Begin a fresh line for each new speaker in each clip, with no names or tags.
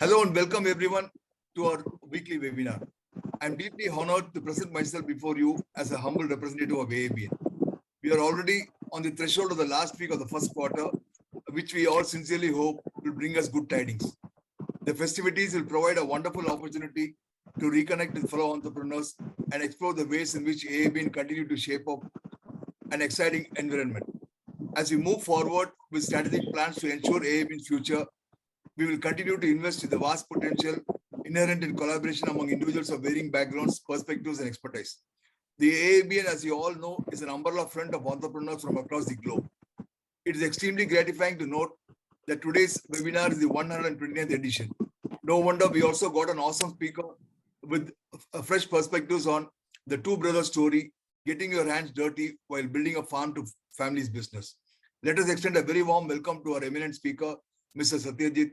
Hello and welcome everyone to our weekly webinar. I'm deeply honored to present myself before you as a humble representative of AABN. We are already on the threshold of the last week of the first quarter, which we all sincerely hope will bring us good tidings. The festivities will provide a wonderful opportunity to reconnect with fellow entrepreneurs and explore the ways in which AABN continue to shape up an exciting environment. As we move forward with strategic plans to ensure AABN's future, we will continue to invest in the vast potential inherent in collaboration among individuals of varying backgrounds, perspectives, and expertise. The AABN, as you all know, is an umbrella front of entrepreneurs from across the globe. It is extremely gratifying to note that today's webinar is the 129th edition. No wonder we also got an awesome speaker with fresh perspectives on the two brothers story, getting your hands dirty while building a farm to family's business. Let us extend a very warm welcome to our eminent speaker, Mr. Satyajit,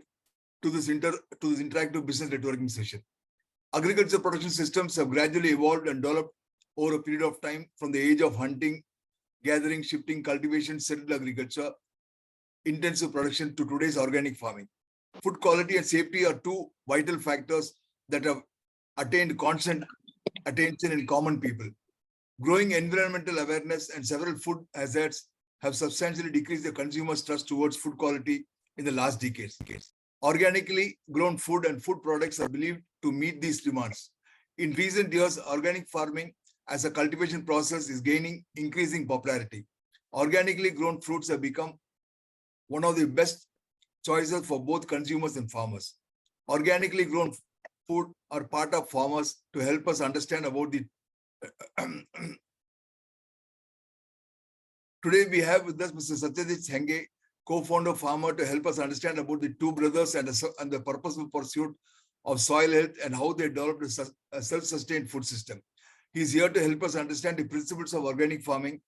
to this interactive business networking session. Agriculture production systems have gradually evolved and developed over a period of time from the age of hunting, gathering, shifting, cultivation, settled agriculture, intensive production to today's organic farming. Food quality and safety are two vital factors that have attained constant attention in common people. Growing environmental awareness and several food hazards have substantially decreased the consumer's trust towards food quality in the last decades. Organically grown food and food products are believed to meet these demands. In recent years, organic farming as a cultivation process is gaining increasing popularity. Organically grown fruits have become one of the best choices for both consumers and farmers. Organically grown food are part of farmers to help us understand about the Today we have with us Mr. Satyajit, co-founder farmer, to help us understand about the two brothers and the purposeful pursuit of soil health and how they developed a self-sustained food system. He is here to help us understand the principles of organic farming,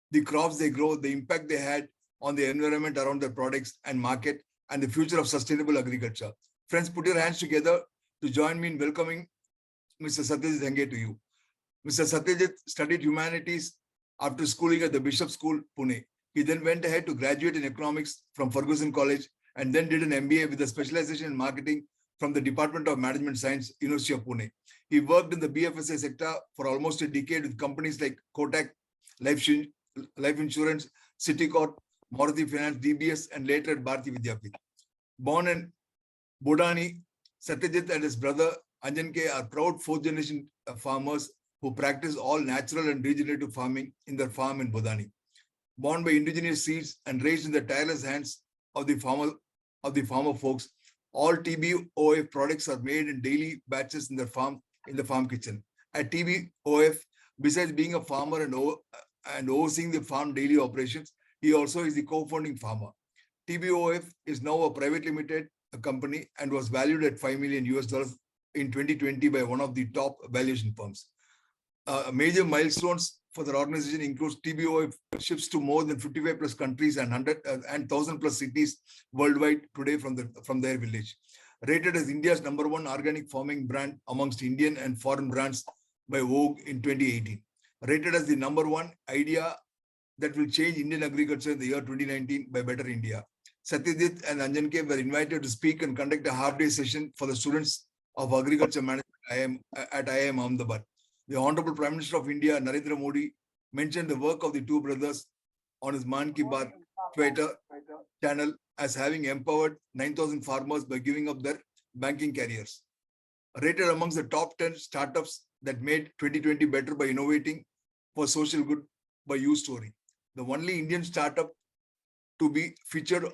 the crops they grow, the impact they had on the environment around their products and market, and the future of sustainable agriculture. Friends, put your hands together to join me in welcoming Mr. Satyajit to you. Mr. Satyajit studied humanities after schooling at the Bishop School, Pune. He then went ahead to graduate in economics from Ferguson College and then did an MBA with a specialization in marketing from the Department of Management Science, University of Pune. He worked in the BFSI sector for almost a decade with companies like Kotak, Life Insurance, Citicorp, Maruti Finance, DBS, and later at Bharati Vidyapith. Born in Bodani, Satyajit and his brother Anjan are proud fourth-generation farmers who practice all natural and regenerative farming in their farm in Bodani. Born by indigenous seeds and raised in the tireless hands of the farmer folks, all TBOF products are made in daily batches in the farm kitchen. At TBOF, besides being a farmer and overseeing the farm daily operations, he also is the co-founding farmer. TBOF is now a private limited company and was valued at $5 million in 2020 by one of the top valuation firms. Major milestones for the organization includes TBOF ships to more than 55 plus countries and 1,000 plus cities worldwide today from their village. Rated as India's #1 organic farming brand amongst Indian and foreign brands by Vogue in 2018. Rated as the #1 idea that will change Indian agriculture in the year 2019 by Better India. Satyajit and Anjan were invited to speak and conduct a half-day session for the students of agriculture management at IIM Ahmedabad. The Honorable Prime Minister of India, Narendra Modi, mentioned the work of the two brothers on his Man Ki Baat Twitter channel as having empowered 9,000 farmers by giving up their banking careers. Rated amongst the top 10 startups that made 2020 better by innovating for social good by U Story, the only Indian startup to be featured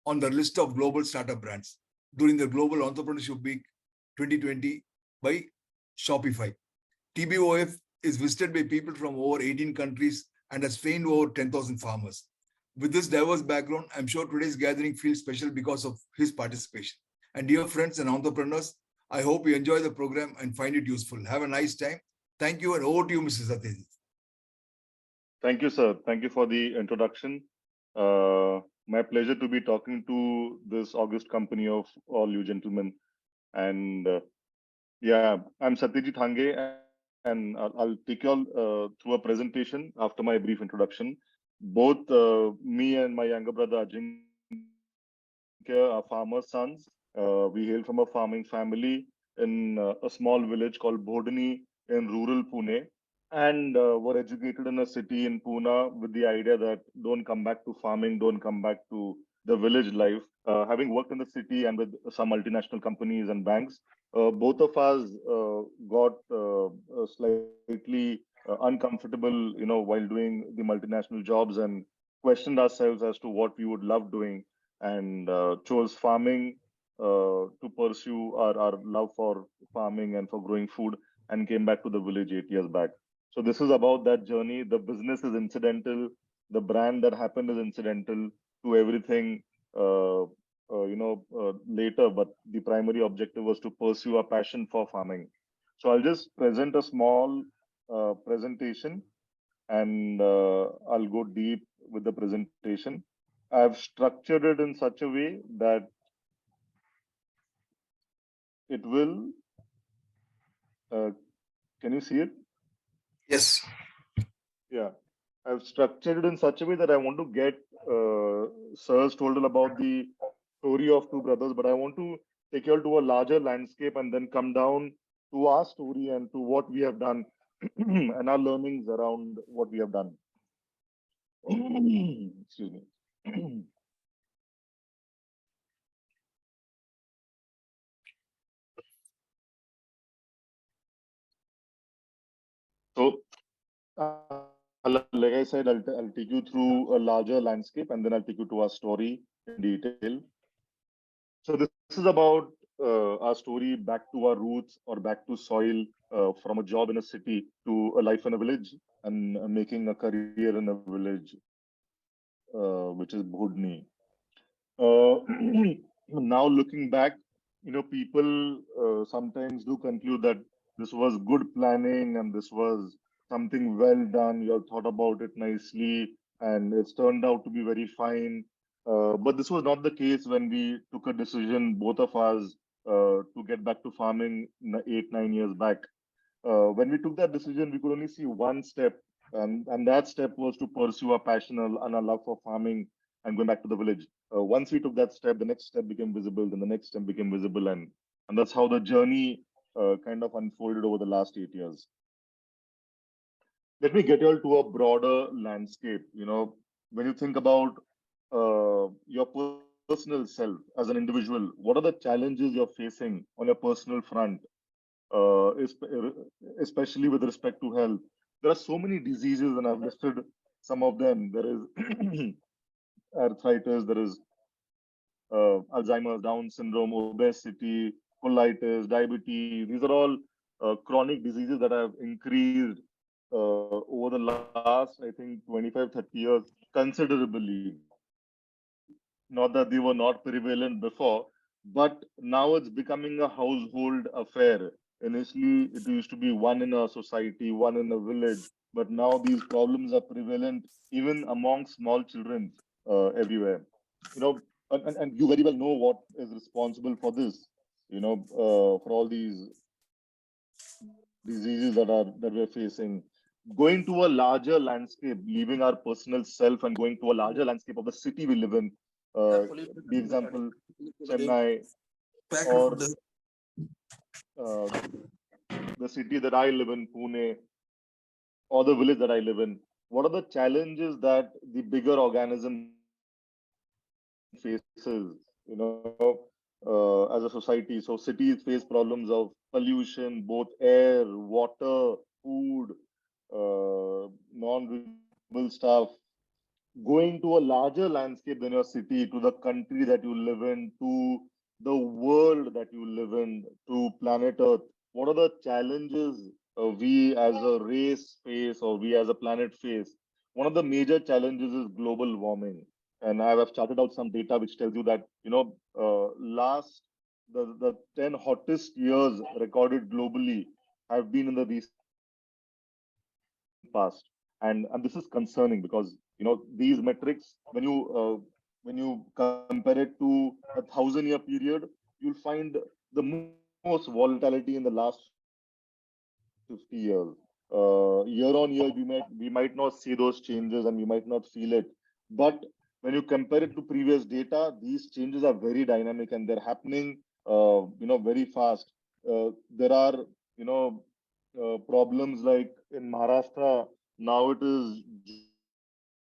on the list of global startup brands during the Global Entrepreneurship Week 2020 by Shopify. TBOF is visited by people from over 18 countries and has trained over 10,000 farmers. With this diverse background, I'm sure today's gathering feels special because of his participation. And dear friends and entrepreneurs, I hope you enjoy the program and find it useful. Have a nice time. Thank you, and over to you, Mrs. Satyajit.
Thank you, sir. Thank you for the introduction. My pleasure to be talking to this august company of all you gentlemen. And yeah, I'm Satyajit Hange, and I'll take you all through a presentation after my brief introduction. Both me and my younger brother Ajinkya care, are farmers' sons. We hail from a farming family in a small village called Bodhani in rural Pune, and were educated in a city in Pune with the idea that don't come back to farming, don't come back to the village life. Having worked in the city and with some multinational companies and banks, both of us got slightly uncomfortable, while doing the multinational jobs, and questioned ourselves as to what we would love doing, and chose farming to pursue our love for farming and for growing food, and came back to the village 8 years back. So this is about that journey. The business is incidental. The brand that happened is incidental to everything. Later, but the primary objective was to pursue our passion for farming. So I'll just present a small presentation, and I'll go deep with the presentation. I've structured it in such a way that it will. Uh, can you see it?
Yes.
Yeah. I've structured it in such a way that I want to get Sir's told about the story of two brothers, but I want to take you all to a larger landscape and then come down to our story and to what we have done and our learnings around what we have done. Excuse me. So, like I said, I'll take you through a larger landscape and then I'll take you to our story in detail. So, this is about our story back to our roots or back to soil, from a job in a city to a life in a village, and making a career in a village, which is Bhodni. Uh, Now looking back, people sometimes do conclude that this was good planning and this was something well done. You have thought about it nicely, and it's turned out to be very fine. But this was not the case when we took a decision, both of us, to get back to farming 8, 9 years back. When we took that decision, we could only see one step, and that step was to pursue our passion and our love for farming and going back to the village. Once we took that step, the next step became visible, then the next step became visible, and that's how the journey kind of unfolded over the last 8 years. Let me get you all to a broader landscape. When you think about your personal self as an individual, what are the challenges you're facing on your personal front, especially with respect to health? There are so many diseases, and I've listed some of them. There is arthritis, there is Alzheimer's, Down syndrome, obesity, colitis, diabetes. These are all chronic diseases that have increased over the last, I think, 25, 30 years considerably. Not that they were not prevalent before, but now it's becoming a household affair. Initially, it used to be one in a society, one in a village, but now these problems are prevalent even among small children everywhere. You know, and you very well know what is responsible for this. For all these diseases that we're facing. Going to a larger landscape, leaving our personal self and going to a larger landscape of the city we live in. The example, Chennai, or uh, the city that I live in, Pune, or the village that I live in. What are the challenges that the bigger organism faces, as a society? So cities face problems of pollution, both air, water, food, non-renewable stuff. Going to a larger landscape than your city, to the country that you live in, to the world that you live in, to planet Earth. What are the challenges we as a race face, or we as a planet face? One of the major challenges is global warming. And I have charted out some data which tells you that, last the 10 hottest years recorded globally have been in the recent past. And this is concerning because these metrics, when you compare it to a 1,000-year period, you'll find the most volatility in the last 50 years. Year on year, we might not see those changes and we might not feel it, but when you compare it to previous data, these changes are very dynamic and they're happening, very fast. There are, you know, problems like in Maharashtra, now it is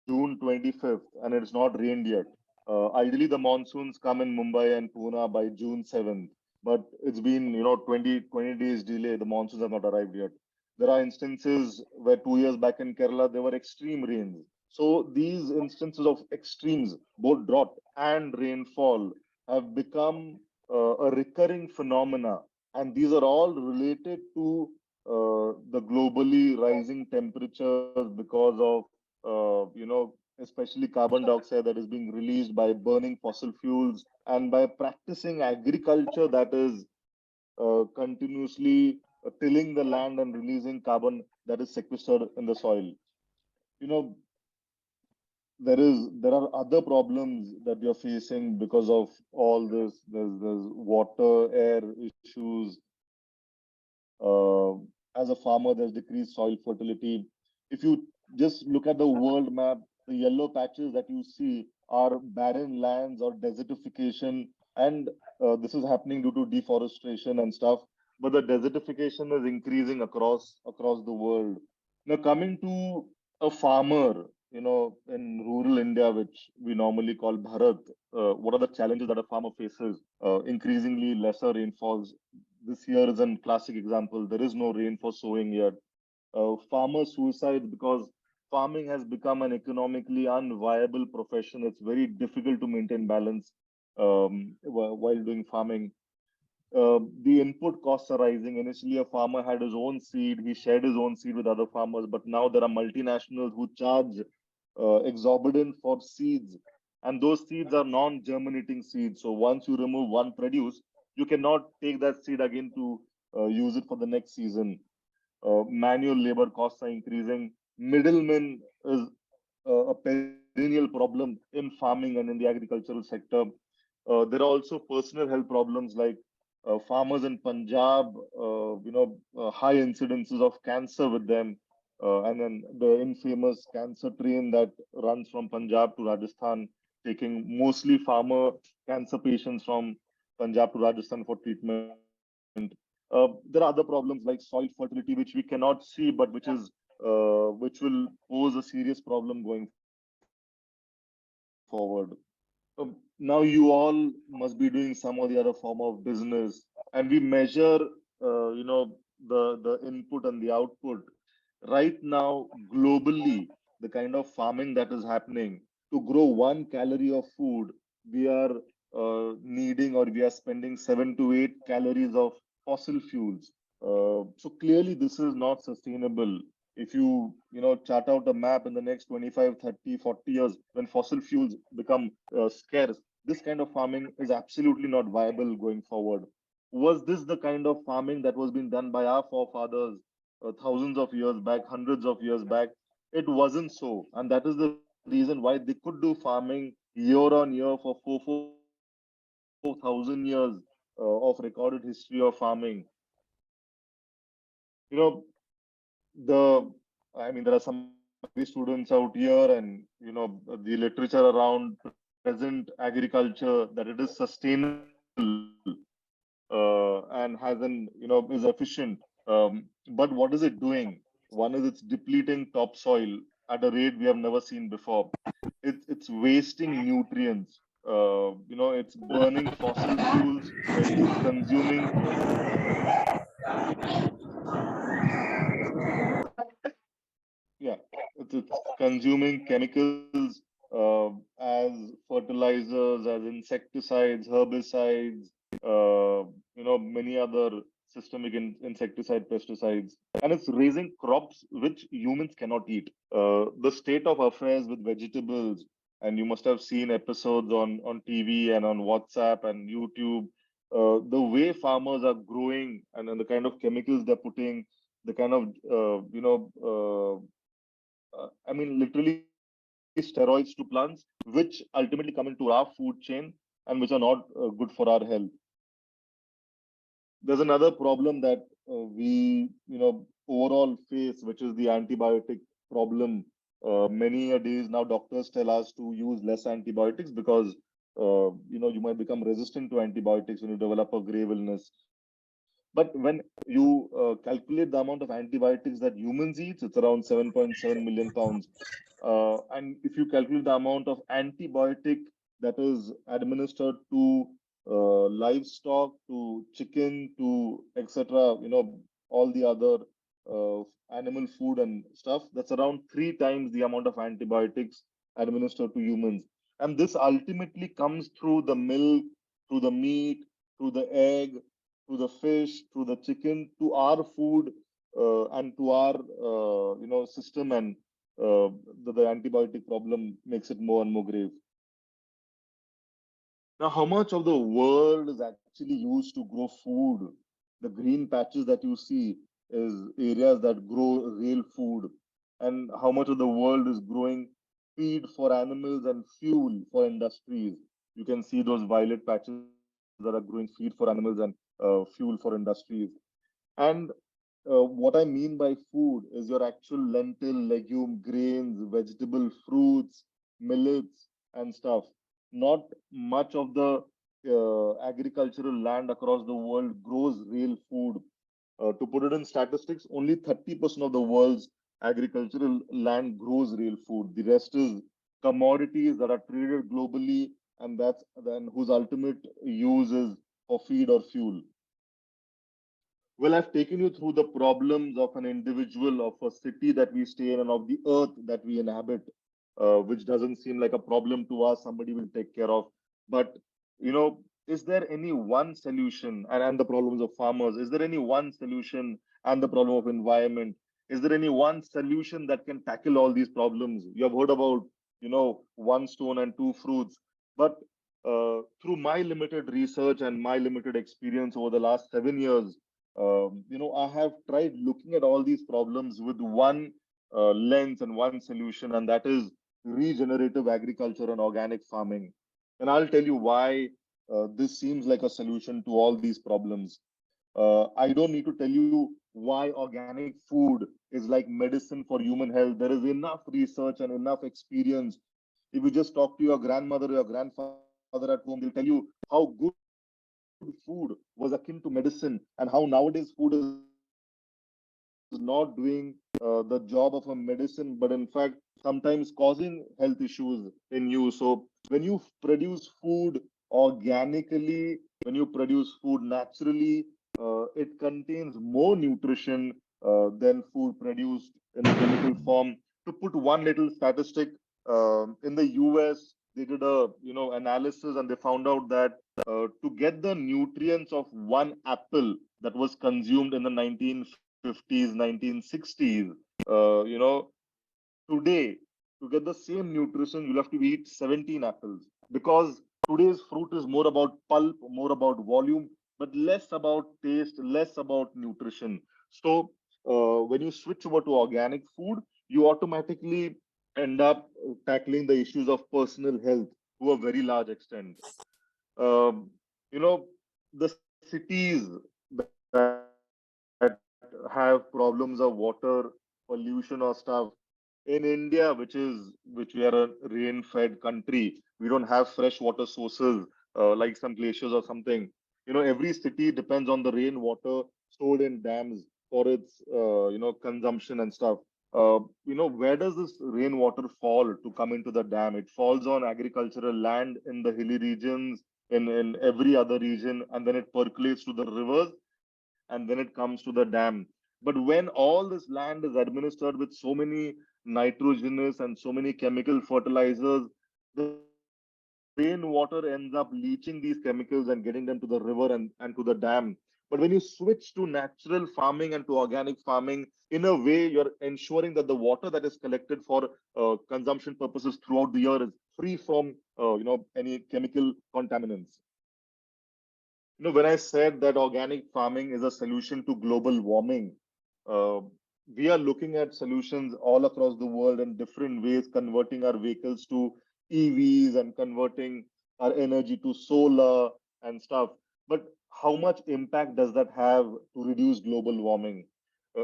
June 25th and it's not rained yet. Ideally, the monsoons come in Mumbai and Pune by June 7th, but it's been, 20 days delay. The monsoons have not arrived yet. There are instances where 2 years back in Kerala, there were extreme rains. So these instances of extremes, both drought and rainfall, have become a recurring phenomena. And these are all related to the globally rising temperatures because of, especially carbon dioxide that is being released by burning fossil fuels and by practicing agriculture that is continuously tilling the land and releasing carbon that is sequestered in the soil. You know, there are other problems that we are facing because of all this. There's water, air issues. As a farmer, there's decreased soil fertility. If you just look at the world map, the yellow patches that you see are barren lands or desertification, and this is happening due to deforestation and stuff. But the desertification is increasing across the world. Now, coming to a farmer, in rural India, which we normally call Bharat, what are the challenges that a farmer faces? Increasingly lesser rainfalls. This year is a classic example. There is no rain for sowing yet. Farmer suicide because farming has become an economically unviable profession. It's very difficult to maintain balance while doing farming. The input costs are rising. Initially, a farmer had his own seed, he shared his own seed with other farmers, but now there are multinationals who charge exorbitant for seeds, and those seeds are non-germinating seeds. So once you remove one produce, you cannot take that seed again to use it for the next season. Manual labor costs are increasing. Middlemen is a perennial problem in farming and in the agricultural sector. There are also personal health problems like farmers in Punjab, high incidences of cancer with them, and then the infamous cancer train that runs from Punjab to Rajasthan, taking mostly farmer cancer patients from Punjab to Rajasthan for treatment. There are other problems like soil fertility, which we cannot see, but which will pose a serious problem going forward. Now you all must be doing some or the other form of business, and we measure, the input and the output. Right now, globally, the kind of farming that is happening, to grow 1 calorie of food, we are needing, or we are spending 7 to 8 calories of fossil fuels. So clearly, this is not sustainable. If chart out a map in the next 25, 30, 40 years, when fossil fuels become scarce, this kind of farming is absolutely not viable going forward. Was this the kind of farming that was being done by our forefathers thousands of years back, hundreds of years back? It wasn't so. And that is the reason why they could do farming year on year for 4,000 years of recorded history of farming. There are some agri students out here, and the literature around present agriculture, that it is sustainable and is efficient. But what is it doing? One is it's depleting topsoil at a rate we have never seen before. It's wasting nutrients. It's burning fossil fuels. It's consuming. Yeah, it's consuming chemicals as fertilizers, as insecticides, herbicides, many other systemic insecticide, pesticides, and it's raising crops which humans cannot eat. The state of affairs with vegetables, and you must have seen episodes on TV and on WhatsApp and YouTube. The way farmers are growing, and then the kind of chemicals they're putting, the kind of literally steroids to plants, which ultimately come into our food chain and which are not good for our health. There's another problem that we, overall face, which is the antibiotic problem. many a days now, doctors tell us to use less antibiotics because you might become resistant to antibiotics when you develop a grave illness. But when you calculate the amount of antibiotics that humans eat, it's around 7.7 million pounds. And if you calculate the amount of antibiotic that is administered to livestock, to chicken, to etc., all the other uh, animal food and stuff, that's around 3 times the amount of antibiotics administered to humans. And this ultimately comes through the milk, through the meat, through the egg, through the fish, through the chicken, to our food and to our system, and the antibiotic problem makes it more and more grave. Now, how much of the world is actually used to grow food? The green patches that you see is areas that grow real food. And how much of the world is growing feed for animals and fuel for industries? You can see those violet patches that are growing feed for animals and fuel for industries. And what I mean by food is your actual lentil, legume, grains, vegetable, fruits, millets, and stuff. Not much of the agricultural land across the world grows real food. To put it in statistics, only 30% of the world's agricultural land grows real food. The rest is commodities that are traded globally, and that's then whose ultimate use is for feed or fuel. Well, I've taken you through the problems of an individual, of a city that we stay in, and of the earth that we inhabit, which doesn't seem like a problem to us. Somebody will take care of. But, is there any one solution, and the problems of farmers? Is there any one solution and the problem of environment? Is there any one solution that can tackle all these problems? You have heard about, one stone and two fruits. But through my limited research and my limited experience over the last 7 years, I have tried looking at all these problems with one lens and one solution, and that is regenerative agriculture and organic farming. And I'll tell you why this seems like a solution to all these problems. I don't need to tell you why organic food is like medicine for human health. There is enough research and enough experience. If you just talk to your grandmother or your grandfather at home, they'll tell you how good food was akin to medicine, and how nowadays food is not doing the job of a medicine, but in fact, sometimes causing health issues in you. So when you produce food organically, when you produce food naturally, it contains more nutrition than food produced in a chemical form. To put one little statistic, in the US, they did a analysis, and they found out that to get the nutrients of one apple that was consumed in the 1950s, 1960s, today, to get the same nutrition, you'll have to eat 17 apples, because today's fruit is more about pulp, more about volume, but less about taste, less about nutrition. So, when you switch over to organic food, you automatically end up tackling the issues of personal health to a very large extent. Um, you know, the cities that have problems of water, pollution, or stuff, in India, which we are a rain-fed country, we don't have fresh water sources like some glaciers or something. Every city depends on the rainwater stored in dams for its consumption and stuff. Where does this rainwater fall to come into the dam? It falls on agricultural land in the hilly regions, in every other region, and then it percolates to the rivers, and then it comes to the dam. But when all this land is administered with so many nitrogenous and so many chemical fertilizers, the rainwater ends up leaching these chemicals and getting them to the river and to the dam. But when you switch to natural farming and to organic farming, in a way, you're ensuring that the water that is collected for consumption purposes throughout the year is free from, any chemical contaminants. When I said that organic farming is a solution to global warming, uh, we are looking at solutions all across the world in different ways, converting our vehicles to EVs and converting our energy to solar and stuff. But how much impact does that have to reduce global warming?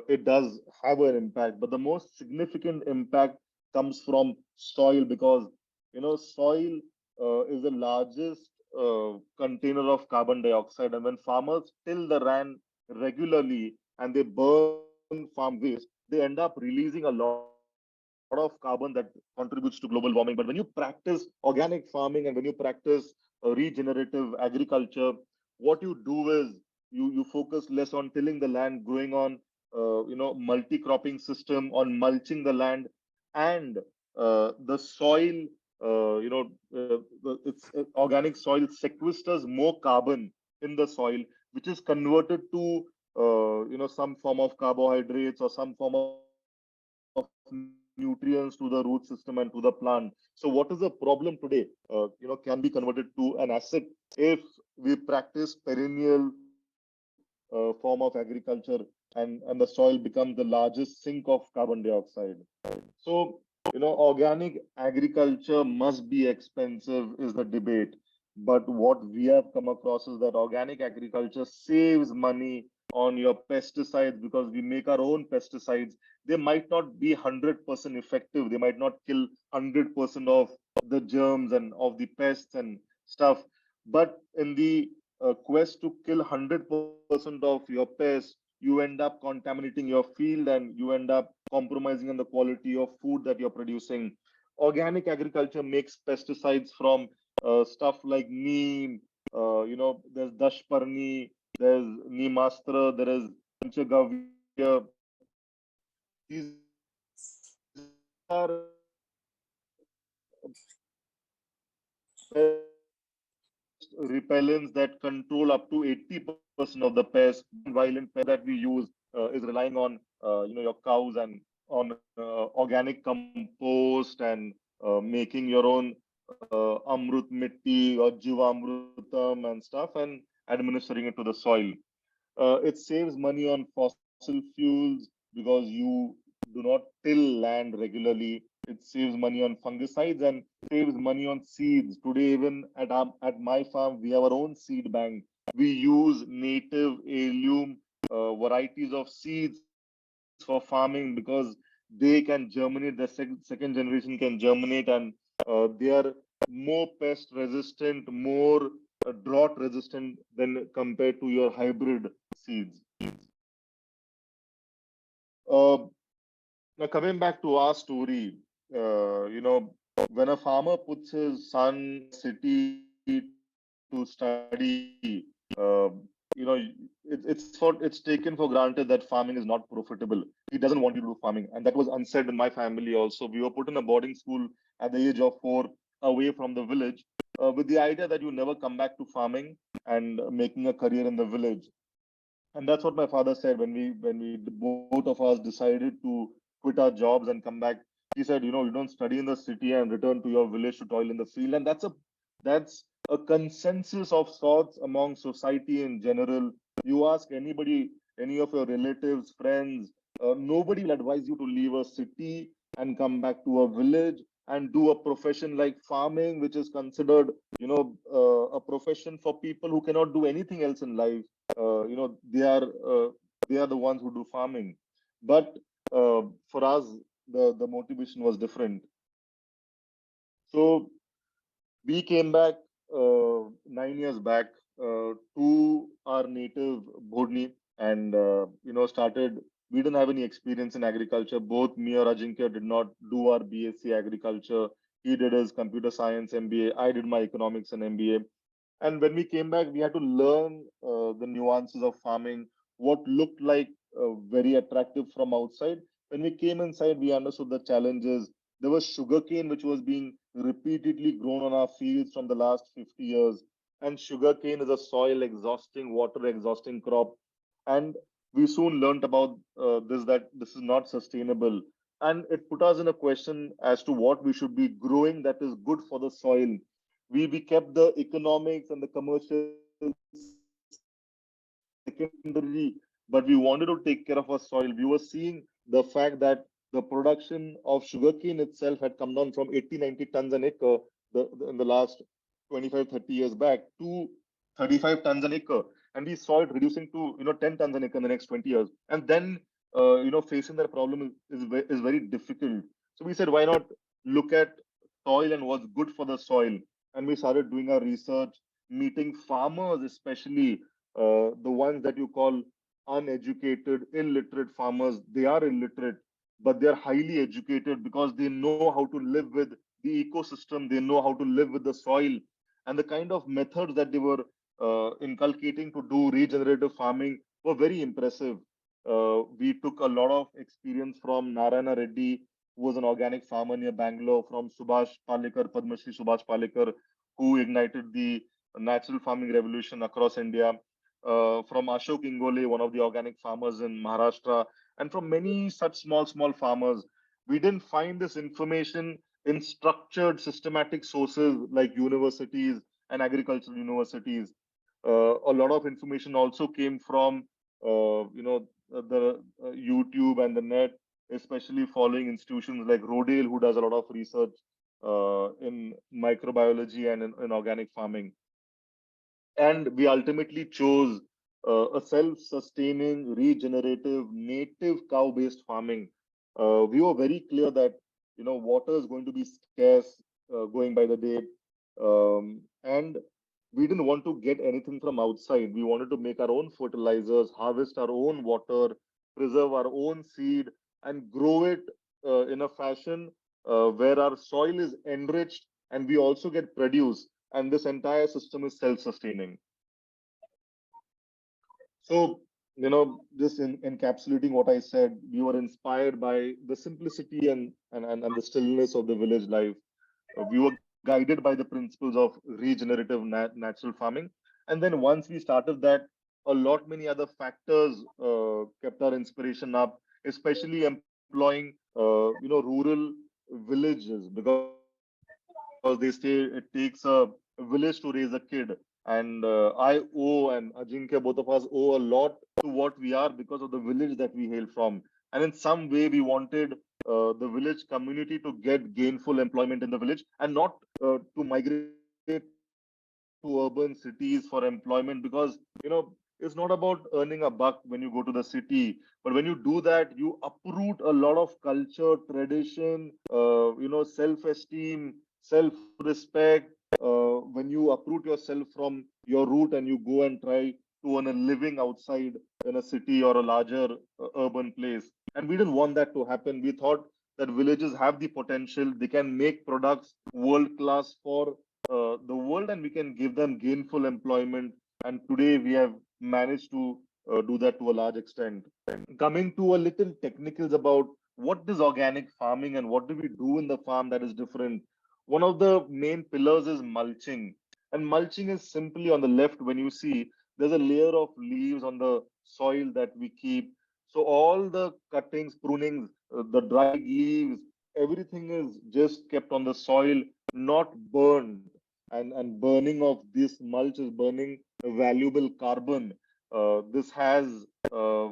It does have an impact, but the most significant impact comes from soil, because soil is the largest container of carbon dioxide, and when farmers till the land regularly and they burn farm waste, they end up releasing a lot of carbon that contributes to global warming. But when you practice organic farming and when you practice regenerative agriculture, what you do is you focus less on tilling the land, growing on multi-cropping system, on mulching the land, and the soil, organic soil sequesters more carbon in the soil, which is converted to some form of carbohydrates or some form of nutrients to the root system and to the plant. So what is the problem today? Can be converted to an asset if we practice perennial form of agriculture, and the soil becomes the largest sink of carbon dioxide. So, organic agriculture must be expensive is the debate. But what we have come across is that organic agriculture saves money on your pesticides, because we make our own pesticides. They might not be 100% effective. They might not kill 100% of the germs and of the pests and stuff. But in the quest to kill 100% of your pests, you end up contaminating your field and you end up compromising on the quality of food that you're producing. Organic agriculture makes pesticides from stuff like neem, there's dashparni, there's neemastra, there is panchagavya. These are pest repellents that control up to 80% of the pest. Non-violent pest that we use is relying on your cows and on organic compost and making your own amrut mitti or jivamrutam and stuff, and administering it to the soil. It saves money on fossil fuels because you do not till land regularly. It saves money on fungicides and saves money on seeds. Today, even at my farm, we have our own seed bank. We use native heirloom varieties of seeds for farming, because they can germinate. The second generation can germinate, and they are more pest resistant, more drought resistant than compared to your hybrid seeds. Uh, Now, coming back to our story, when a farmer puts his son in a city to study, it's taken for granted that farming is not profitable. He doesn't want you to do farming, and that was unsaid in my family also. We were put in a boarding school at the age of 4, away from the village, with the idea that you never come back to farming and making a career in the village. And that's what my father said when we both of us decided to quit our jobs and come back. He said, you don't study in the city and return to your village to toil in the field. And that's a consensus of sorts among society in general. You ask anybody, any of your relatives, friends, nobody will advise you to leave a city and come back to a village and do a profession like farming, which is considered a profession for people who cannot do anything else in life. They are the ones who do farming. But for us, the motivation was different. So we came back 9 years back to our native Bhodni, and started. We didn't have any experience in agriculture. Both me or Ajinkya did not do our BSc agriculture. He did his computer science MBA. I did my economics and MBA. And when we came back, we had to learn the nuances of farming, what looked like very attractive from outside. When we came inside, we understood the challenges. There was sugarcane which was being repeatedly grown on our fields from the last 50 years. And sugarcane is a soil exhausting, water exhausting crop. And we soon learned about this, that this is not sustainable. And it put us in a question as to what we should be growing that is good for the soil. We kept the economics and the commercial secondary, but we wanted to take care of our soil. We were seeing the fact that the production of sugarcane itself had come down from 80, 90 tons an acre in the last 25, 30 years back to 35 tons an acre. And we saw it reducing to 10 tons an acre in the next 20 years. And then facing that problem is very difficult. So we said, why not look at soil and what's good for the soil? And we started doing our research, meeting farmers, especially the ones that you call uneducated, illiterate farmers. They are illiterate, but they're highly educated because they know how to live with the ecosystem, they know how to live with the soil, and the kind of methods that they were inculcating to do regenerative farming were very impressive. We took a lot of experience from Narayana Reddy, who was an organic farmer near Bangalore, from Subhash Palekar, Padma Shri Subhash Palekar, who ignited the natural farming revolution across India, from Ashok Ingole, one of the organic farmers in Maharashtra, and from many such small farmers. We didn't find this information in structured, systematic sources like universities and agricultural universities. A lot of information also came from, the YouTube and the net, especially following institutions like Rodale, who does a lot of research in microbiology and in organic farming. And we ultimately chose a self-sustaining, regenerative, native cow-based farming. We were very clear that water is going to be scarce going by the day, and we didn't want to get anything from outside. We wanted to make our own fertilizers, harvest our own water, preserve our own seed, and grow it in a fashion where our soil is enriched and we also get produce, and this entire system is self-sustaining. So, just encapsulating what I said, we were inspired by the simplicity and the stillness of the village life. We were guided by the principles of regenerative natural farming. And then once we started that, a lot many other factors kept our inspiration up, especially employing, rural villages, because they say it takes a village to raise a kid. And I owe, and Ajinkya, both of us owe a lot to what we are because of the village that we hail from. And in some way, we wanted the village community to get gainful employment in the village and not to migrate to urban cities for employment, because, it's not about earning a buck when you go to the city. But when you do that, you uproot a lot of culture, tradition, self-esteem, self-respect. When you uproot yourself from your root and you go and try to earn a living outside in a city or a larger urban place. And we didn't want that to happen. We thought that villages have the potential, they can make products world class for the world, and we can give them gainful employment. And today we have managed to do that to a large extent. Coming to a little technicals about what is organic farming and what do we do in the farm that is different. One of the main pillars is mulching. And mulching is simply on the left, when you see there's a layer of leaves on the soil that we keep. So all the cuttings, prunings, the dried leaves, everything is just kept on the soil, not burned. And burning of this mulch is burning valuable carbon. This has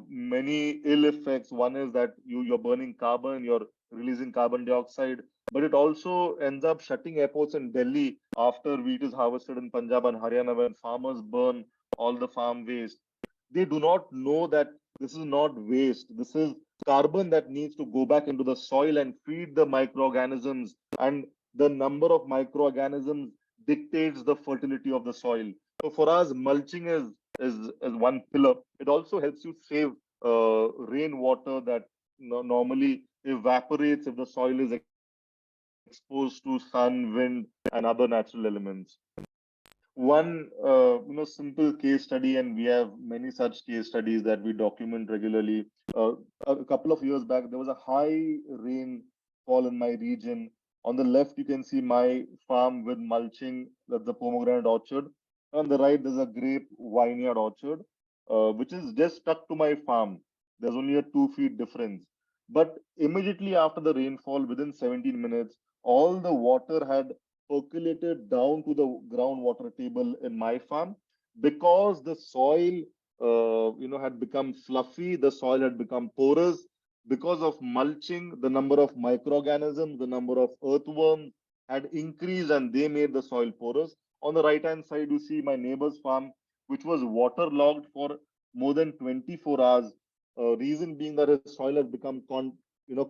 many ill effects. One is that you're burning carbon, you're releasing carbon dioxide, but it also ends up shutting airports in Delhi after wheat is harvested in Punjab and Haryana, when farmers burn all the farm waste. They do not know that this is not waste. This is carbon that needs to go back into the soil and feed the microorganisms. And the number of microorganisms dictates the fertility of the soil. So for us, mulching is one pillar. It also helps you save rainwater that normally evaporates if the soil is exposed to sun, wind, and other natural elements. One simple case study, and we have many such case studies that we document regularly. A couple of years back, there was a high rainfall in my region. On the left, you can see my farm with mulching, that's the pomegranate orchard. On the right, there's a grape vineyard orchard, which is just stuck to my farm. There's only a 2 feet difference. But immediately after the rainfall, within 17 minutes, all the water had percolated down to the groundwater table in my farm, because the soil had become fluffy, the soil had become porous. Because of mulching, the number of microorganisms, the number of earthworms had increased, and they made the soil porous. On the right hand side, you see my neighbor's farm, which was waterlogged for more than 24 hours. Reason being that his soil has become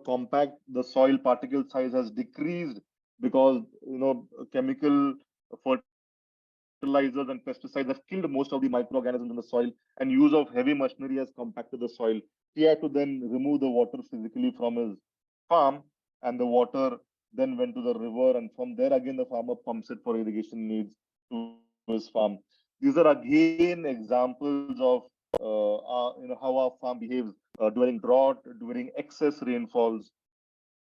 compact. The soil particle size has decreased because chemical fertilizers and pesticides have killed most of the microorganisms in the soil, and use of heavy machinery has compacted the soil. He had to then remove the water physically from his farm, and the water then went to the river, and from there again the farmer pumps it for irrigation needs to his farm. These are again examples of how our farm behaves during drought, during excess rainfalls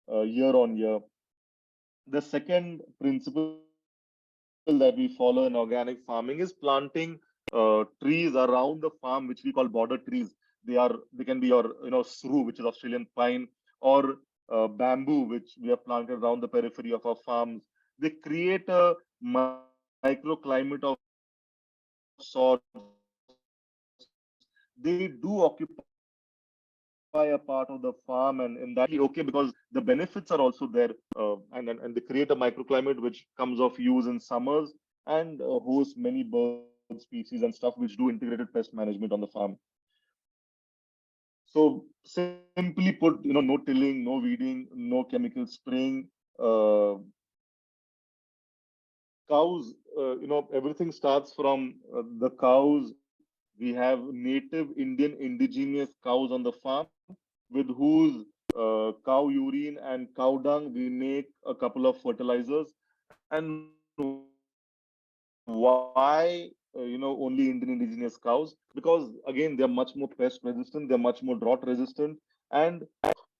year on year. The second principle that we follow in organic farming is planting trees around the farm, which we call border trees. They can be your sru, which is Australian pine, or bamboo, which we have planted around the periphery of our farms. They create a microclimate of sorts. They do occupy a part of the farm, and in that way they are actually okay, because the benefits are also there, and they create a microclimate which comes of use in summers, and hosts many bird species and stuff which do integrated pest management on the farm. So simply put, no tilling, no weeding, no chemical spraying. Cows, everything starts from the cows. We have native Indian indigenous cows on the farm, with whose cow urine and cow dung we make a couple of fertilizers. And why only Indian indigenous cows? Because again, they are much more pest resistant, they are much more drought resistant, and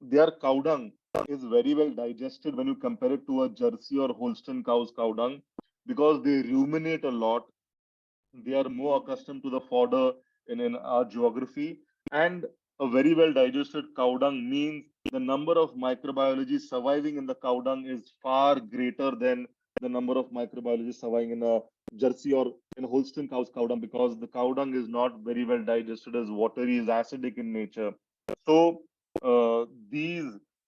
their cow dung is very well digested when you compare it to a Jersey or Holstein cow's cow dung, because they ruminate a lot. They are more accustomed to the fodder in our geography, and a very well digested cow dung means the number of microbiology surviving in the cow dung is far greater than the number of microbiology surviving in a Jersey or in Holstein cow's cow dung, because the cow dung is not very well digested, as watery, is acidic in nature. So these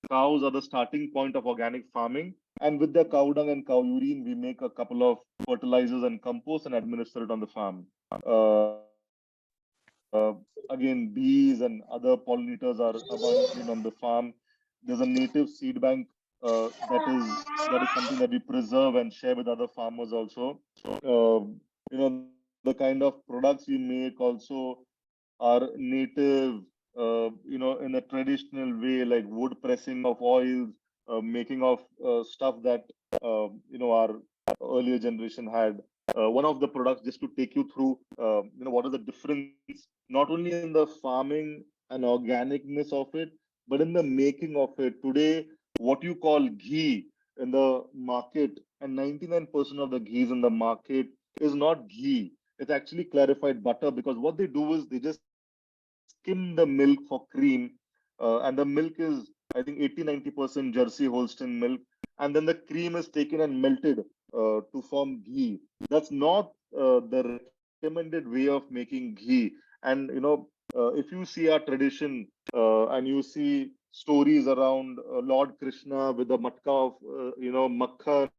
cows are the starting point of organic farming, and with the cow dung and cow urine, we make a couple of fertilizers and compost and administer it on the farm. Again, bees and other pollinators are abundant on the farm. There's a native seed bank that is something that we preserve and share with other farmers also. The kind of products we make also are native, in a traditional way, like wood pressing of oils, making of stuff that our earlier generation had. One of the products, just to take you through, what is the difference, not only in the farming and organicness of it, but in the making of it. Today, what you call ghee in the market, and 99% of the ghees in the market is not ghee. It's actually clarified butter, because what they do is they just skim the milk for cream, and the milk is, I think, 80-90% Jersey Holstein milk, and then the cream is taken and melted to form ghee. That's not the recommended way of making ghee. And if you see our tradition, and you see stories around Lord Krishna with the matka of makhan,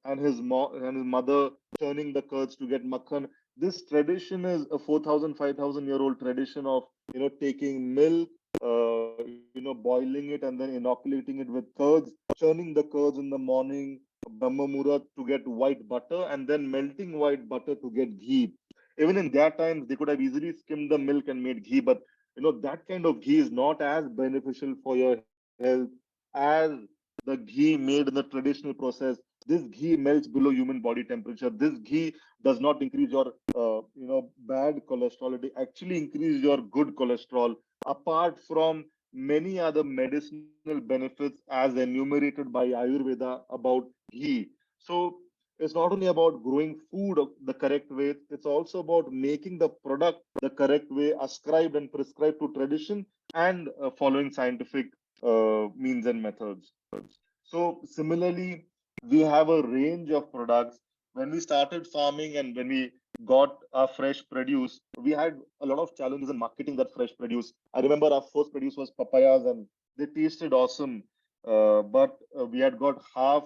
and his mother churning the curds to get makhan. This tradition is a 4,000, 5,000 year old tradition of taking milk, boiling it and then inoculating it with curds, churning the curds in the morning, Brahma Muhurat, to get white butter, and then melting white butter to get ghee. Even in their times, they could have easily skimmed the milk and made ghee, but that kind of ghee is not as beneficial for your health as the ghee made in the traditional process. This ghee melts below human body temperature. This ghee does not increase your bad cholesterol. It actually increases your good cholesterol, apart from many other medicinal benefits as enumerated by Ayurveda about ghee. So it's not only about growing food the correct way, it's also about making the product the correct way, ascribed and prescribed to tradition, and following scientific means and methods. So similarly, we have a range of products. When we started farming and when we got our fresh produce, we had a lot of challenges in marketing that fresh produce. I remember our first produce was papayas, and they tasted awesome. But we had got half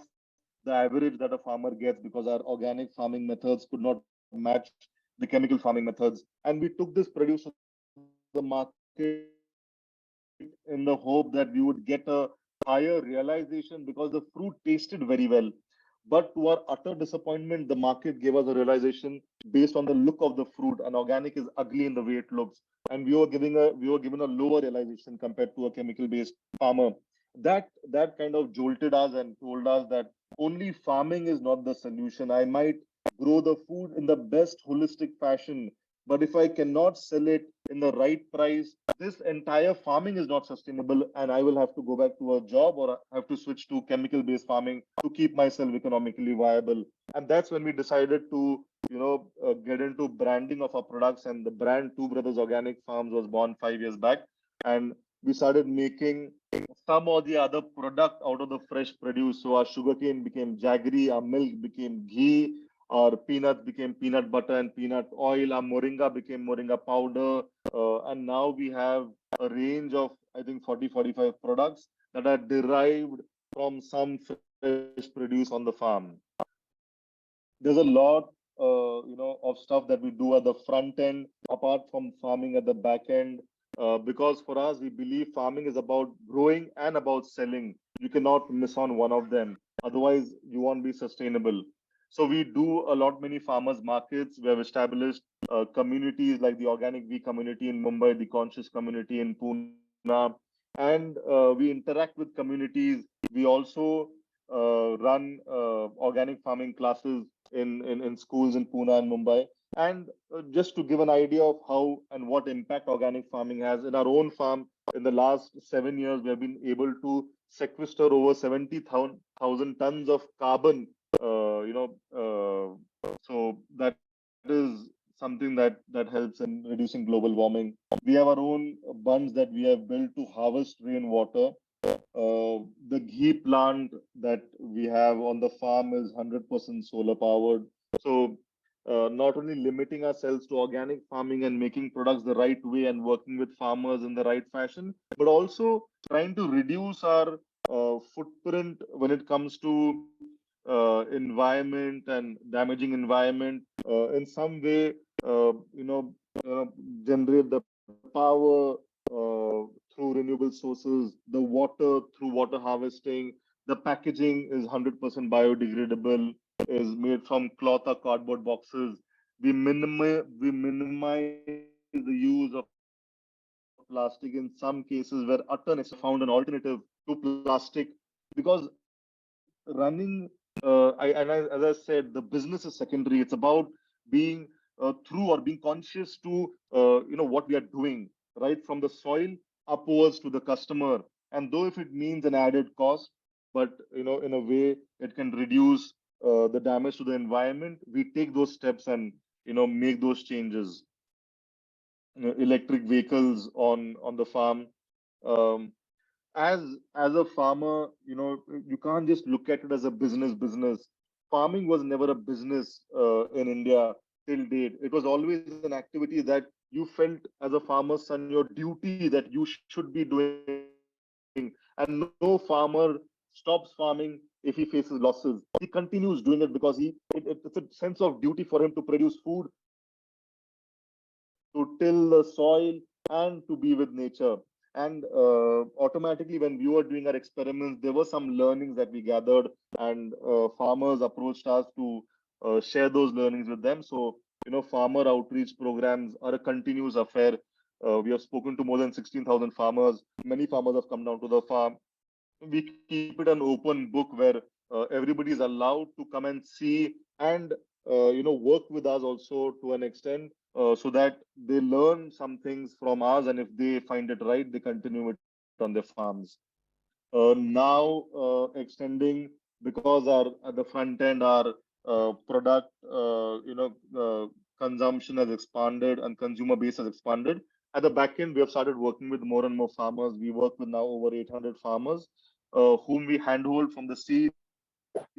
the average that a farmer gets, because our organic farming methods could not match the chemical farming methods. And we took this produce to the market, and we sold it in the hope that we would get a higher realization because the fruit tasted very well. But to our utter disappointment, the market gave us a realization based on the look of the fruit, and organic is ugly in the way it looks. And we were given a lower realization compared to a chemical-based farmer. That kind of jolted us and told us that only farming is not the solution. I might grow the food in the best holistic fashion, but if I cannot sell it in the right price, this entire farming is not sustainable, and I will have to go back to a job or I have to switch to chemical based farming to keep myself economically viable. And that's when we decided to get into branding of our products, and the brand Two Brothers Organic Farms was born 5 years back. And we started making some or the other product out of the fresh produce. So our sugarcane became jaggery, our milk became ghee, our peanuts became peanut butter and peanut oil, our moringa became moringa powder, and now we have a range of, I think, 40, 45 products that are derived from some fresh produce on the farm. There's a lot, of stuff that we do at the front end, apart from farming at the back end. Because for us, we believe farming is about growing and about selling. You cannot miss on one of them. Otherwise, you won't be sustainable. So we do a lot many farmers markets. We have established communities like the Organic V community in Mumbai, the Conscious community in Pune, and we interact with communities. We also run organic farming classes in schools in Pune and Mumbai. And just to give an idea of how and what impact organic farming has in our own farm, in the last 7 years, we have been able to sequester over 70,000 tons of carbon. So that is something that helps in reducing global warming. We have our own bunds that we have built to harvest rainwater. The ghee plant that we have on the farm is 100% solar powered. So, not only limiting ourselves to organic farming and making products the right way and working with farmers in the right fashion, but also trying to reduce our footprint when it comes to environment and damaging environment in some way. Generate the power through renewable sources, the water through water harvesting. The packaging is 100% biodegradable, is made from cloth or cardboard boxes. We minimize the use of plastic in some cases where utter necessity. We have found an alternative to plastic because running, as I said, the business is secondary. It's about being true or being conscious to what we are doing, right from the soil upwards to the customer. And though if it means an added cost, but in a way it can reduce the damage to the environment, we take those steps and make those changes. Electric vehicles on the farm. Um, as a farmer, you can't just look at it as a business. Farming was never a business in India till date. It was always an activity that you felt as a farmer's son, your duty that you should be doing. And no farmer stops farming if he faces losses. He continues doing it because it's a sense of duty for him to produce food, to till the soil, and to be with nature. And automatically, when we were doing our experiments, there were some learnings that we gathered, and farmers approached us to share those learnings with them. So, farmer outreach programs are a continuous affair. We have spoken to more than 16,000 farmers. Many farmers have come down to the farm. We keep it an open book where everybody is allowed to come and see and work with us also to an extent, so that they learn some things from us, and if they find it right, they continue it on their farms. Now, extending, because our at the front end our product consumption has expanded and consumer base has expanded. At the back end, we have started working with more and more farmers. We work with now over 800 farmers, whom we handhold from the seed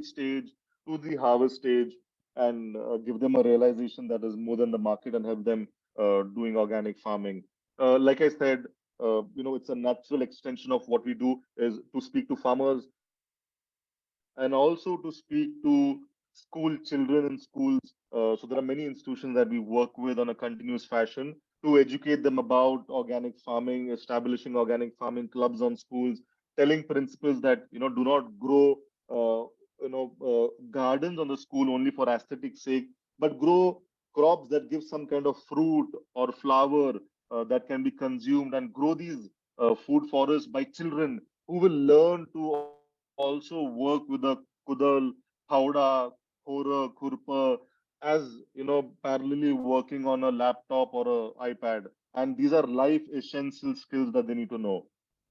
stage to the harvest stage, and give them a realization that is more than the market, and help them doing organic farming. Like I said, it's a natural extension of what we do is to speak to farmers and also to speak to school children in schools. So there are many institutions that we work with on a continuous fashion. to educate them about organic farming, establishing organic farming clubs on schools, telling principals that do not grow gardens on the school only for aesthetic sake, but grow crops that give some kind of fruit or flower that can be consumed, and grow these food forests by children who will learn to also work with a kudal, howda, khora, khurpa, as parallelly working on a laptop or a iPad. And these are life essential skills that they need to know.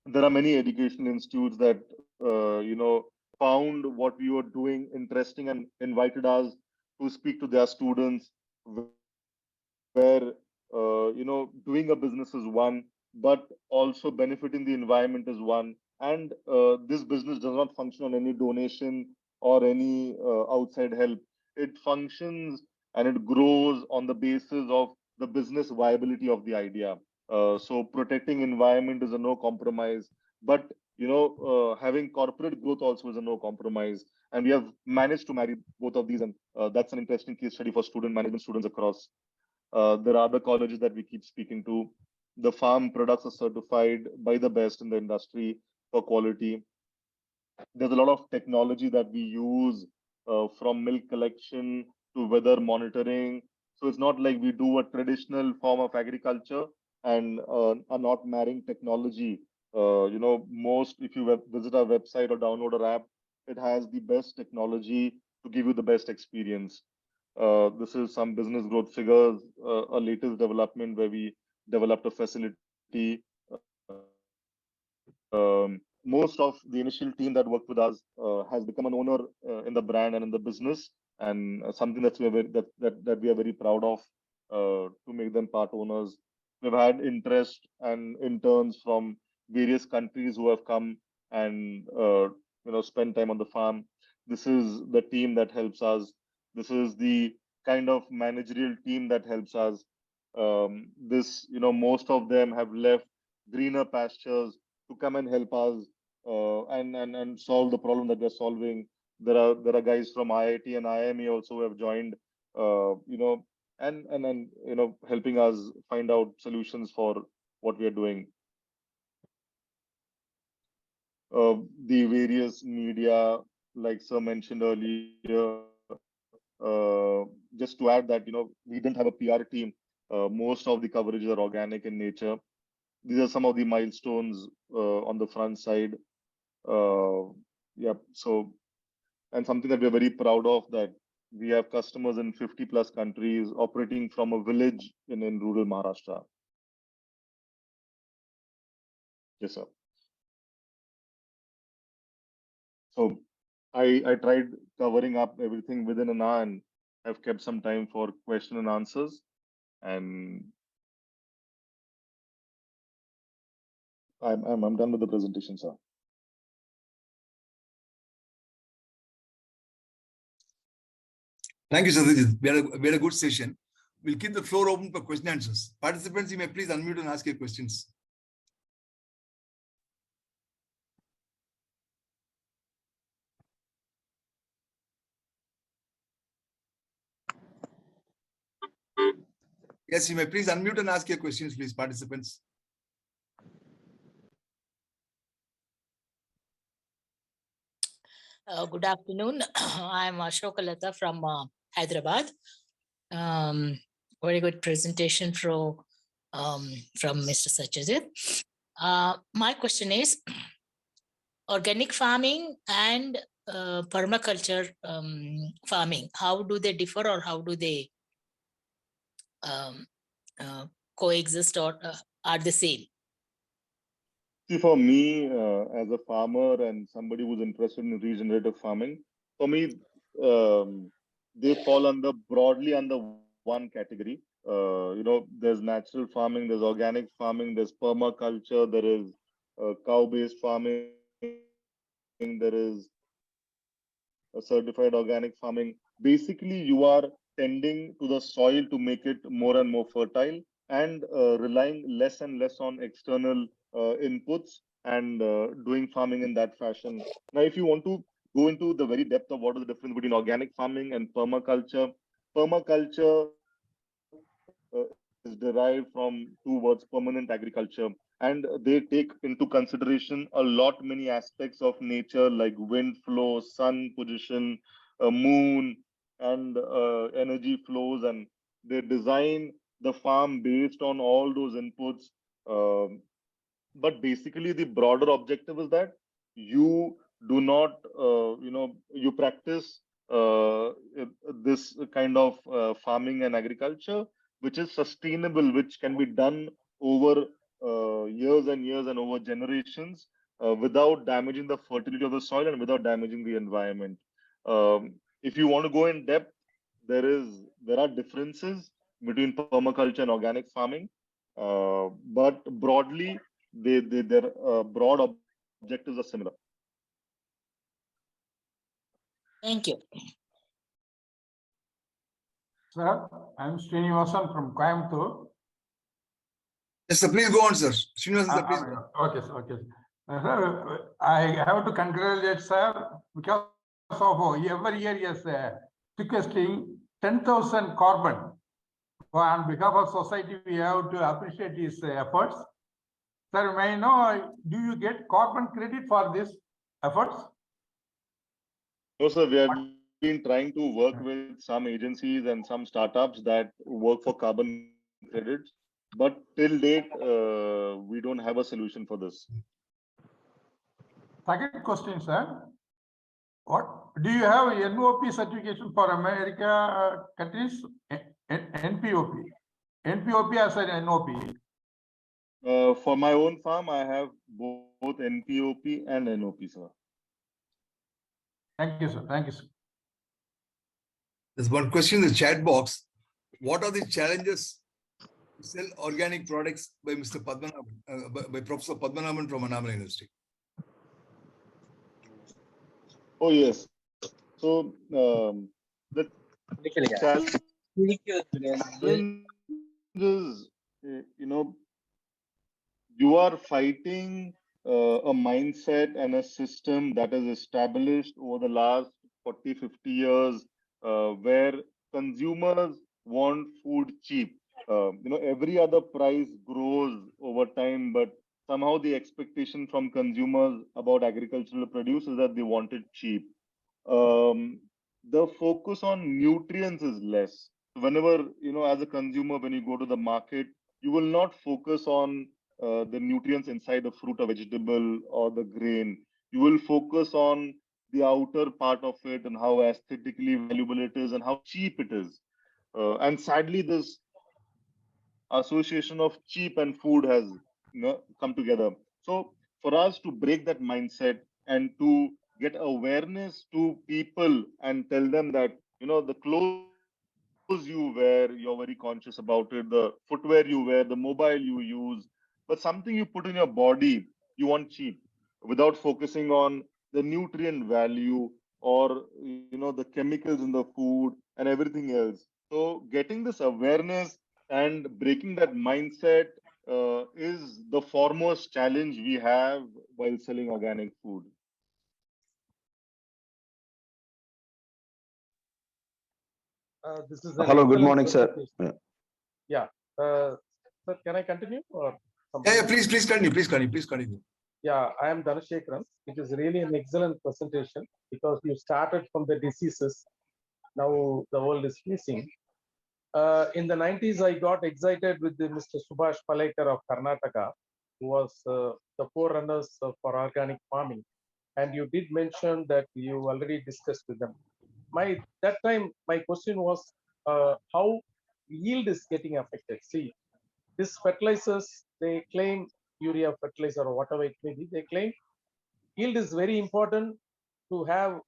There are many educational institutes that found what we were doing interesting and invited us to speak to their students, where doing a business is one, but also benefiting the environment is one. And this business does not function on any donation or any outside help. It functions and it grows on the basis of the business viability of the idea. So protecting environment is a no compromise, but having corporate growth also is a no compromise. And we have managed to marry both of these, and that's an interesting case study for student management students across. There are other colleges that we keep speaking to. The farm products are certified by the best in the industry for quality. There's a lot of technology that we use, from milk collection to weather monitoring. So it's not like we do a traditional form of agriculture and are not marrying technology. Most, if you visit our website or download our app, it has the best technology to give you the best experience. This is some business growth figures, a latest development where we developed a facility. Most of the initial team that worked with us has become an owner in the brand and in the business, and something that we are very proud of, to make them part owners. We've had interest and interns from various countries who have come and spend time on the farm. This is the team that helps us. This is the kind of managerial team that helps us. Most of them have left greener pastures to come and help us, and solve the problem that we're solving. There are guys from IIT and IIME also who have joined, and helping us find out solutions for what we are doing. The various media, like sir mentioned earlier, just to add that we didn't have a PR team. Most of the coverages are organic in nature. These are some of the milestones on the front side. Yeah, so, and something that we're very proud of, that we have customers in 50 plus countries operating from a village in rural Maharashtra. Yes, sir. So I tried covering up everything within an hour, and I've kept some time for question and answers. And I'm done with the presentation, sir.
Thank you, Satyajit. We had a good session. We'll keep the floor open for question and answers. Participants, you may please unmute and ask your questions. Yes, you may please unmute and ask your questions, please, participants.
Good afternoon. I'm Ashokalata from Hyderabad. Very good presentation from Mr. Satyajit. My question is, organic farming and permaculture farming, how do they differ, or how do they coexist, or are the same?
See, for me, as a farmer and somebody who's interested in regenerative farming, for me, they fall broadly under one category. There's natural farming, there's organic farming, there's permaculture, there is cow-based farming, there is a certified organic farming. Basically, you are tending to the soil to make it more and more fertile, and relying less and less on external inputs, and doing farming in that fashion. Now, if you want to go into the very depth of what is the difference between organic farming and permaculture, permaculture is is derived from two words, permanent agriculture, and they take into consideration a lot many aspects of nature like wind flow, sun position, moon, and energy flows, and they design the farm based on all those inputs. Um but basically, the broader objective is that you do not, you practice this kind of farming and agriculture, which is sustainable, which can be done over years and years and over generations without damaging the fertility of the soil and without damaging the environment. If you want to go in depth, there are differences between permaculture and organic farming, but broadly, their broad objectives are similar.
Thank you.
Sir, I'm Srinivasan from Coimbatore.
Yes, sir. Please go on, sir. Srinivasan, sir, please.
Okay, sir. Okay. Sir, I have to congratulate sir because of every year is sequestering 10,000 carbon. On behalf of society, we have to appreciate his efforts. Sir, may I know, do you get carbon credit for this efforts?
No, sir, we have been trying to work with some agencies and some startups that work for carbon credits, but till date, we don't have a solution for this.
Second question, sir. What do you have NOP certification for America countries? NPOP. NPOP as an NOP.
For my own farm, I have both NPOP and NOP, sir.
Thank you, sir. Thank you, sir.
There's one question in the chat box. What are the challenges to sell organic products by Mr. Padmanabhan, by Professor Padmanabhan from Annamalai University?
Oh, yes. So, the challenge is, you are fighting a mindset and a system that is established over the last 40, 50 years, where consumers want food cheap. Every other price grows over time, but somehow the expectation from consumers about agricultural produce is that they want it cheap. The focus on nutrients is less. Whenever, as a consumer, when you go to the market, you will not focus on the nutrients inside the fruit or vegetable or the grain. You will focus on the outer part of it and how aesthetically valuable it is and how cheap it is. And sadly, this association of cheap and food has come together. So for us to break that mindset and to get awareness to people and tell them that, the clothes you wear, you're very conscious about it, the footwear you wear, the mobile you use, but something you put in your body, you want cheap without focusing on the nutrient value or, the chemicals in the food and everything else. So getting this awareness and breaking that mindset is the foremost challenge we have while selling organic food.
This is
Hello, good
excellent
morning, sir.
presentation. Yeah. Sir, can I continue or something?
Yeah, please continue.
Yeah, I am Dhanashekaran. It is really an excellent presentation because you started from the diseases. Now the world is facing. In the 90s, I got excited with Mr. Subhash Palekar of Karnataka, who was the forerunners for organic farming. And you did mention that you already discussed with them. That time, my question was how yield is getting affected. See, these fertilizers, they claim urea fertilizer or whatever it may be, they claim yield is very important to have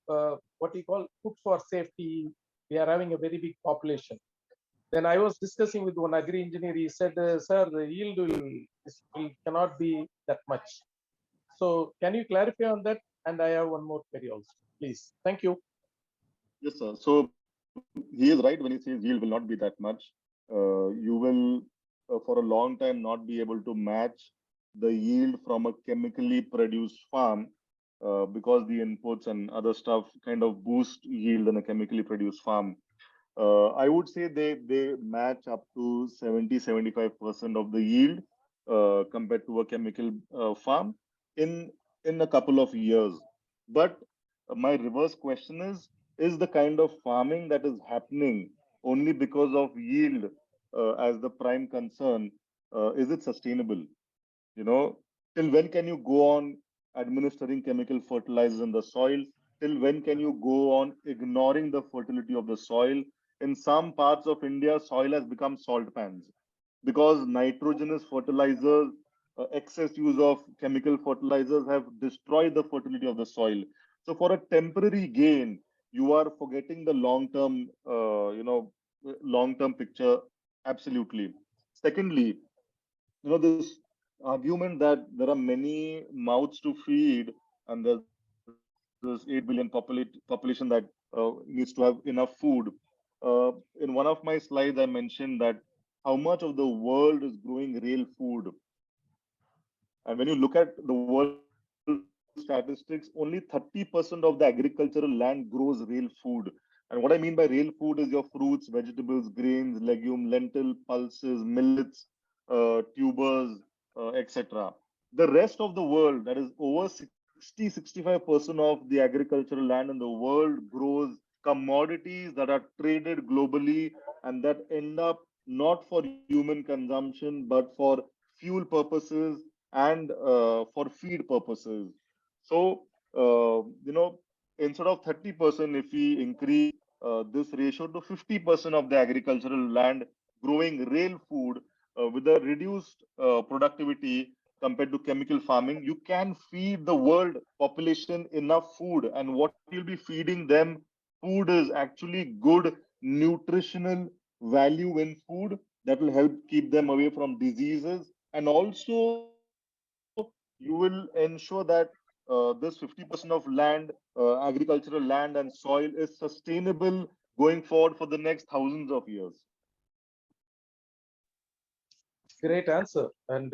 what you call food for safety. We are having a very big population. Then I was discussing with one agri engineer. He said, sir, the yield cannot be that much. So can you clarify on that? And I have one more query also, please. Thank you.
Yes, sir. So he is right when he says yield will not be that much. You will, for a long time, not be able to match the yield from a chemically produced farm because the inputs and other stuff kind of boost yield in a chemically produced farm. I would say they match up to 70-75% of the yield compared to a chemical farm in a couple of years. But my reverse question is the kind of farming that is happening only because of yield as the prime concern, is it sustainable? You know, till when can you go on administering chemical fertilizers in the soil? Till when can you go on ignoring the fertility of the soil? In some parts of India, soil has become salt pans because nitrogenous fertilizers, excess use of chemical fertilizers have destroyed the fertility of the soil. So for a temporary gain, you are forgetting the long-term, long-term picture. Absolutely. Secondly, this argument that there are many mouths to feed and there's this 8 billion population that needs to have enough food. In one of my slides, I mentioned that how much of the world is growing real food. And when you look at the world statistics, only 30% of the agricultural land grows real food. And what I mean by real food is your fruits, vegetables, grains, legume, lentil, pulses, millets, tubers, etc. The rest of the world, that is over 60-65% of the agricultural land in the world, grows commodities that are traded globally and that end up not for human consumption but for fuel purposes and for feed purposes. So, instead of 30%, if we increase this ratio to 50% of the agricultural land growing real food with a reduced productivity compared to chemical farming, you can feed the world population enough food. And what you'll be feeding them, food is actually good nutritional value in food that will help keep them away from diseases. And also, you will ensure that this 50% of land, agricultural land and soil is sustainable going forward for the next thousands of years.
Great answer, and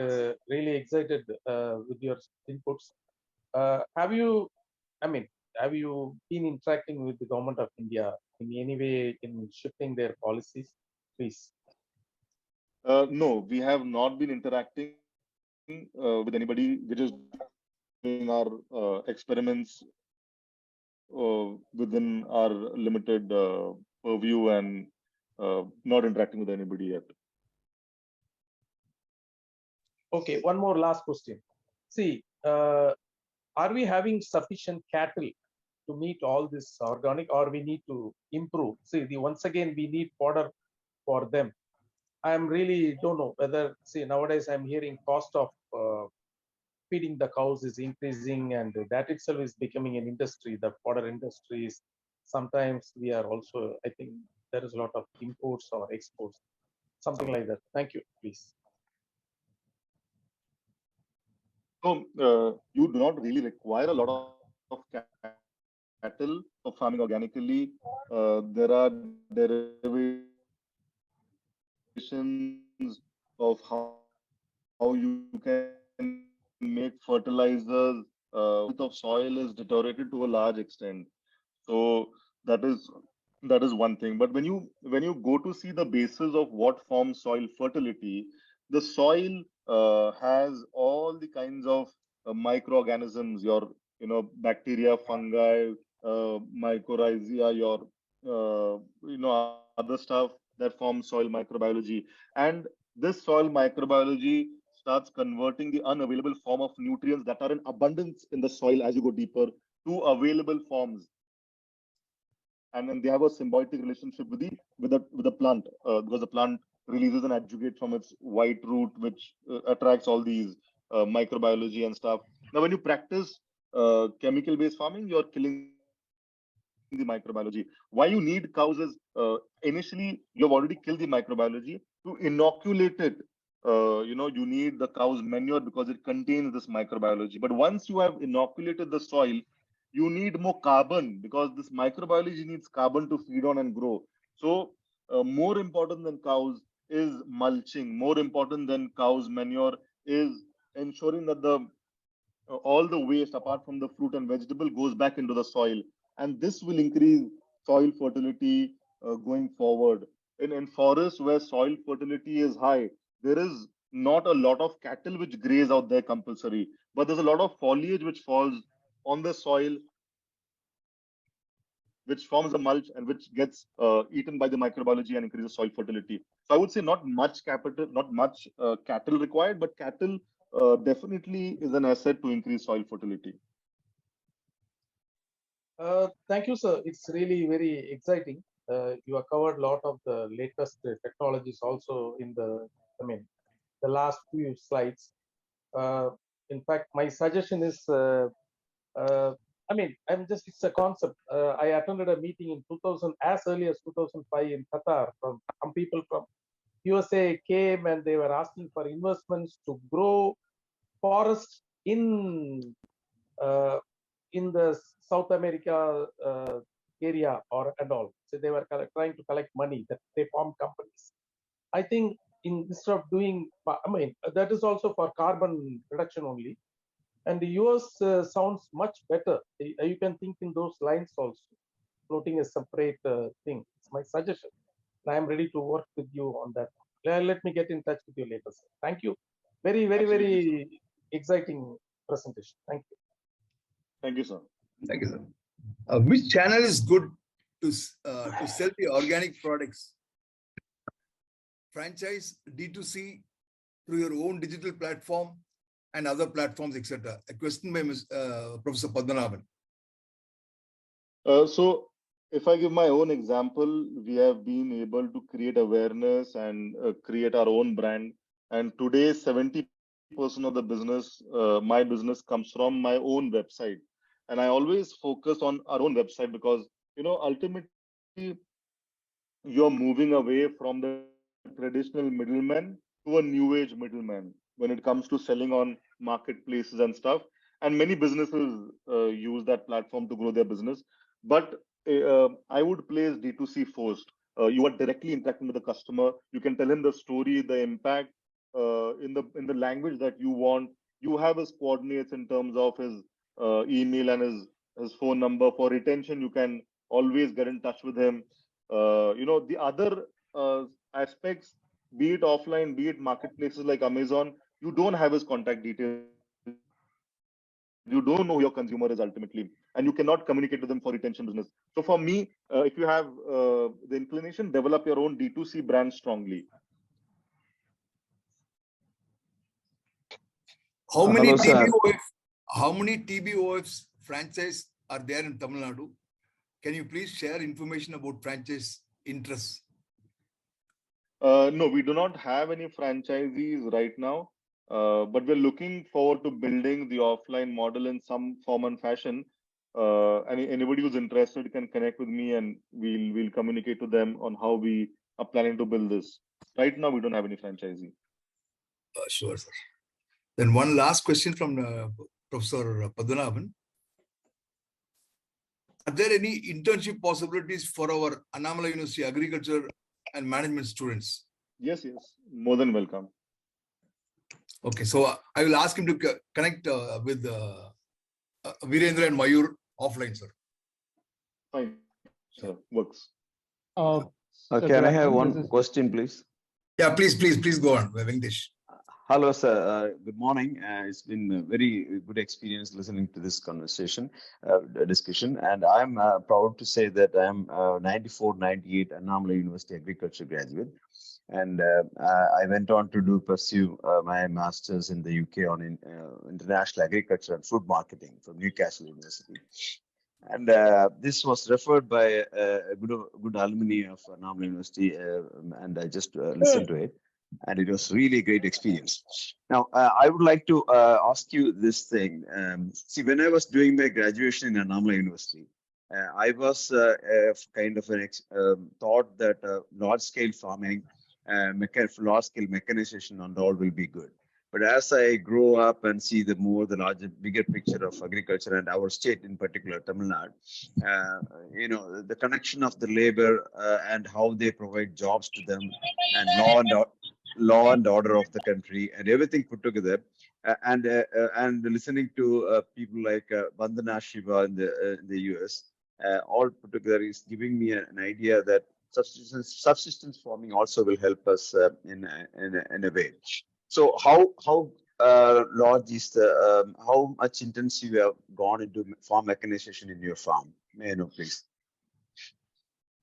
really excited with your inputs. Have you, I mean, have you been interacting with the government of India in any way in shifting their policies? Please.
No, we have not been interacting with anybody. We're just doing our experiments within our limited purview and not interacting with anybody yet.
Okay, one more last question. See, are we having sufficient cattle to meet all this organic, or we need to improve? See, once again, we need fodder for them. I'm really don't know whether, see, nowadays I'm hearing cost of feeding the cows is increasing, and that itself is becoming an industry. The fodder industries. Sometimes we are also, I think there is a lot of imports or exports, something like that. Thank you, please.
So you do not really require a lot of cattle for farming organically. There are derivations of how you can make fertilizers with the health of soil is deteriorated to a large extent. So that is one thing. But when you go to see the basis of what forms soil fertility, the soil has all the kinds of microorganisms, your bacteria, fungi, mycorrhiza, your other stuff that forms soil microbiology. And this soil microbiology starts converting the unavailable form of nutrients that are in abundance in the soil as you go deeper to available forms, and then they have a symbiotic relationship with the plant because the plant releases an adjuvate from its white root, which attracts all these microbiology and stuff. Now, when you practice chemical-based farming, you're killing the microbiology. Why you need cows is initially you have already killed the microbiology. To inoculate it, you need the cow's manure because it contains this microbiology. But once you have inoculated the soil, you need more carbon because this microbiology needs carbon to feed on and grow. So, more important than cows is mulching. More important than cows' manure is ensuring that all the waste apart from the fruit and vegetable goes back into the soil, and this will increase soil fertility going forward. In forests where soil fertility is high, there is not a lot of cattle which graze out there compulsory, but there's a lot of foliage which falls on the soil, which forms a mulch and which gets eaten by the microbiology and increases soil fertility. So I would say not much capital, not much cattle required, but cattle definitely is an asset to increase soil fertility.
Thank you, sir. It's really very exciting. You have covered a lot of the latest technologies also in the, the last few slides. In fact, my suggestion is, it's a concept. I attended a meeting in 2000, as early as 2005 in Qatar. From some people from USA came and they were asking for investments to grow forests in the South America area and all. So they were trying to collect money. That they formed companies. I think instead of doing, that is also for carbon reduction only. And the US sounds much better. You can think in those lines also. Floating a separate thing. It's my suggestion. And I'm ready to work with you on that. Let me get in touch with you later, sir. Thank you. Very, very, very exciting presentation. Thank you.
Thank you, sir.
Thank you, sir. Which channel is good to sell the organic products? Franchise, D2C, through your own digital platform and other platforms, etc. A question by Professor Padmanabhan.
So if I give my own example, we have been able to create awareness and create our own brand. And today, 70% of the business, my business, comes from my own website. And I always focus on our own website because, ultimately, you're moving away from the traditional middleman to a new age middleman when it comes to selling on marketplaces and stuff. And many businesses use that platform to grow their business. But I would place D2C first. You are directly interacting with the customer. You can tell him the story, the impact in the language that you want. You have his coordinates in terms of his email and his phone number. For retention, you can always get in touch with him. The other aspects, be it offline, be it marketplaces like Amazon, you don't have his contact details. You don't know who your consumer is ultimately, and you cannot communicate with them for retention business. So for me, if you have the inclination, develop your own D2C brand strongly.
How many
Hello,
TBOFs franchise are there in Tamil Nadu? Can you please share information about franchise interests?
No, we do not have any franchisees right now, but we're looking forward to building the offline model in some form and fashion. Anybody who's interested can connect with me, and we'll communicate to them on how we are planning to build this. Right now, we don't have any franchisee.
Sure, sir. Then one last question from Professor Padmanabhan. Are there any internship possibilities for our Annamalai University Agriculture and Management students?
Yes, more than welcome.
Okay, so I will ask him to connect with Virendra and Mayur offline, sir.
Fine, sir, works.
can I have one question, please?
Yeah, please go on, Venkatesh.
Hello, sir. Good morning. It's been a very good experience listening to this conversation, discussion. And I'm proud to say that I'm 94-98 Annamalai University Agriculture graduate. And I went on to pursue my master's in the UK on international agriculture and food marketing from Newcastle University. And this was referred by a good alumni of Annamalai University, and I just listened to it. And it was really a great experience. Now, I would like to ask you this thing. See, when I was doing my graduation in Annamalai University, I was kind of thought that large-scale farming, large-scale mechanization and all will be good. But as I grow up and see the bigger picture of agriculture and our state in particular, Tamil Nadu, the connection of the labor and how they provide jobs to them, and law and order of the country and everything put together, and listening to people like Vandana Shiva in the US, all put together is giving me an idea that subsistence farming also will help us in a way. So how large is the how much intensive you have gone into farm mechanization in your farm? May I know, please?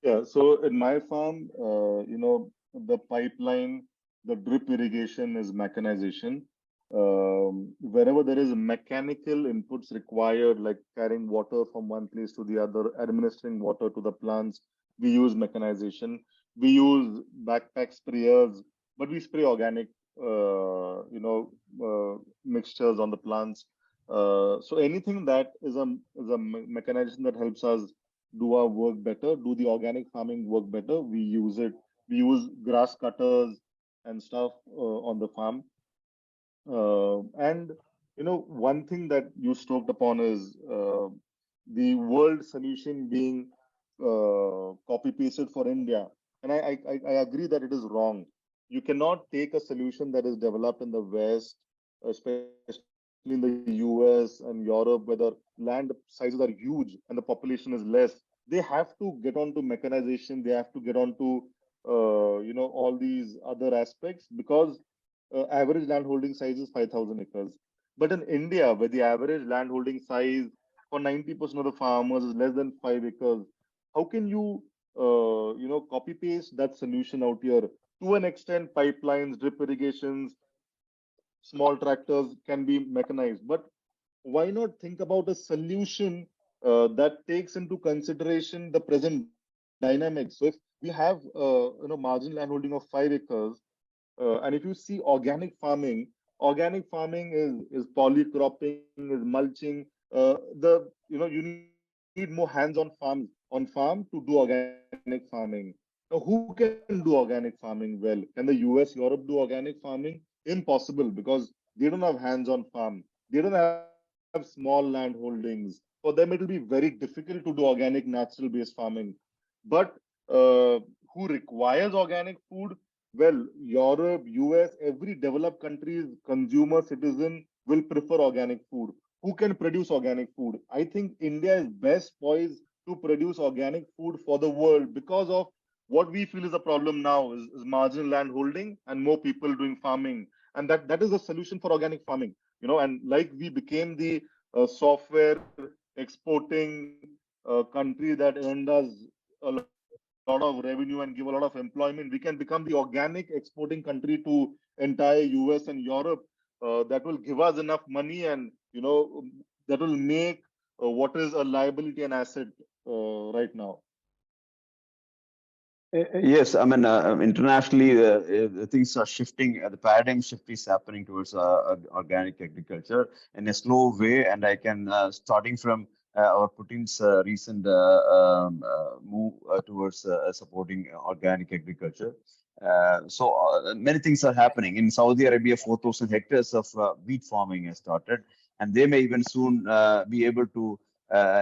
Yeah, so in my farm, the pipeline, the drip irrigation is mechanization. Wherever there is mechanical inputs required, like carrying water from one place to the other, administering water to the plants, we use mechanization. We use backpack sprayers, but we spray organic, mixtures on the plants. So anything that is a mechanization that helps us do our work better, do the organic farming work better, we use it. We use grass cutters and stuff on the farm. And one thing that you stoked upon is the world solution being copy pasted for India, and I agree that it is wrong. You cannot take a solution that is developed in the West, especially in the US and Europe, where the land sizes are huge and the population is less. They have to get onto mechanization. They have to get onto all these other aspects because average land holding size is 5,000 acres. But in India, where the average land holding size for 90% of the farmers is less than 5 acres, how can you, copy paste that solution out here? To an extent, pipelines, drip irrigations, small tractors can be mechanized. But why not think about a solution that takes into consideration the present dynamics? So if we have, marginal land holding of 5 acres, and if you see organic farming is polycropping, is mulching. You need more hands on farm to do organic farming. Now, who can do organic farming well? Can the US, Europe do organic farming? Impossible, because they don't have hands on farm. They don't have small land holdings. For them, it will be very difficult to do organic, natural based farming. But who requires organic food? Well, Europe, US, every developed country's consumer citizen will prefer organic food. Who can produce organic food? I think India is best poised to produce organic food for the world because of what we feel is a problem now is marginal land holding and more people doing farming. And that is the solution for organic farming. And like we became the software exporting country that earned us a lot of revenue and give a lot of employment, we can become the organic exporting country to entire US and Europe. That will give us enough money, and that will make what is a liability an asset right now.
Yes, I mean, internationally, things are shifting. The paradigm shift is happening towards organic agriculture in a slow way. And I can, starting from our Putin's recent move towards supporting organic agriculture. So many things are happening. In Saudi Arabia, 4,000 hectares of wheat farming has started, and they may even soon be able to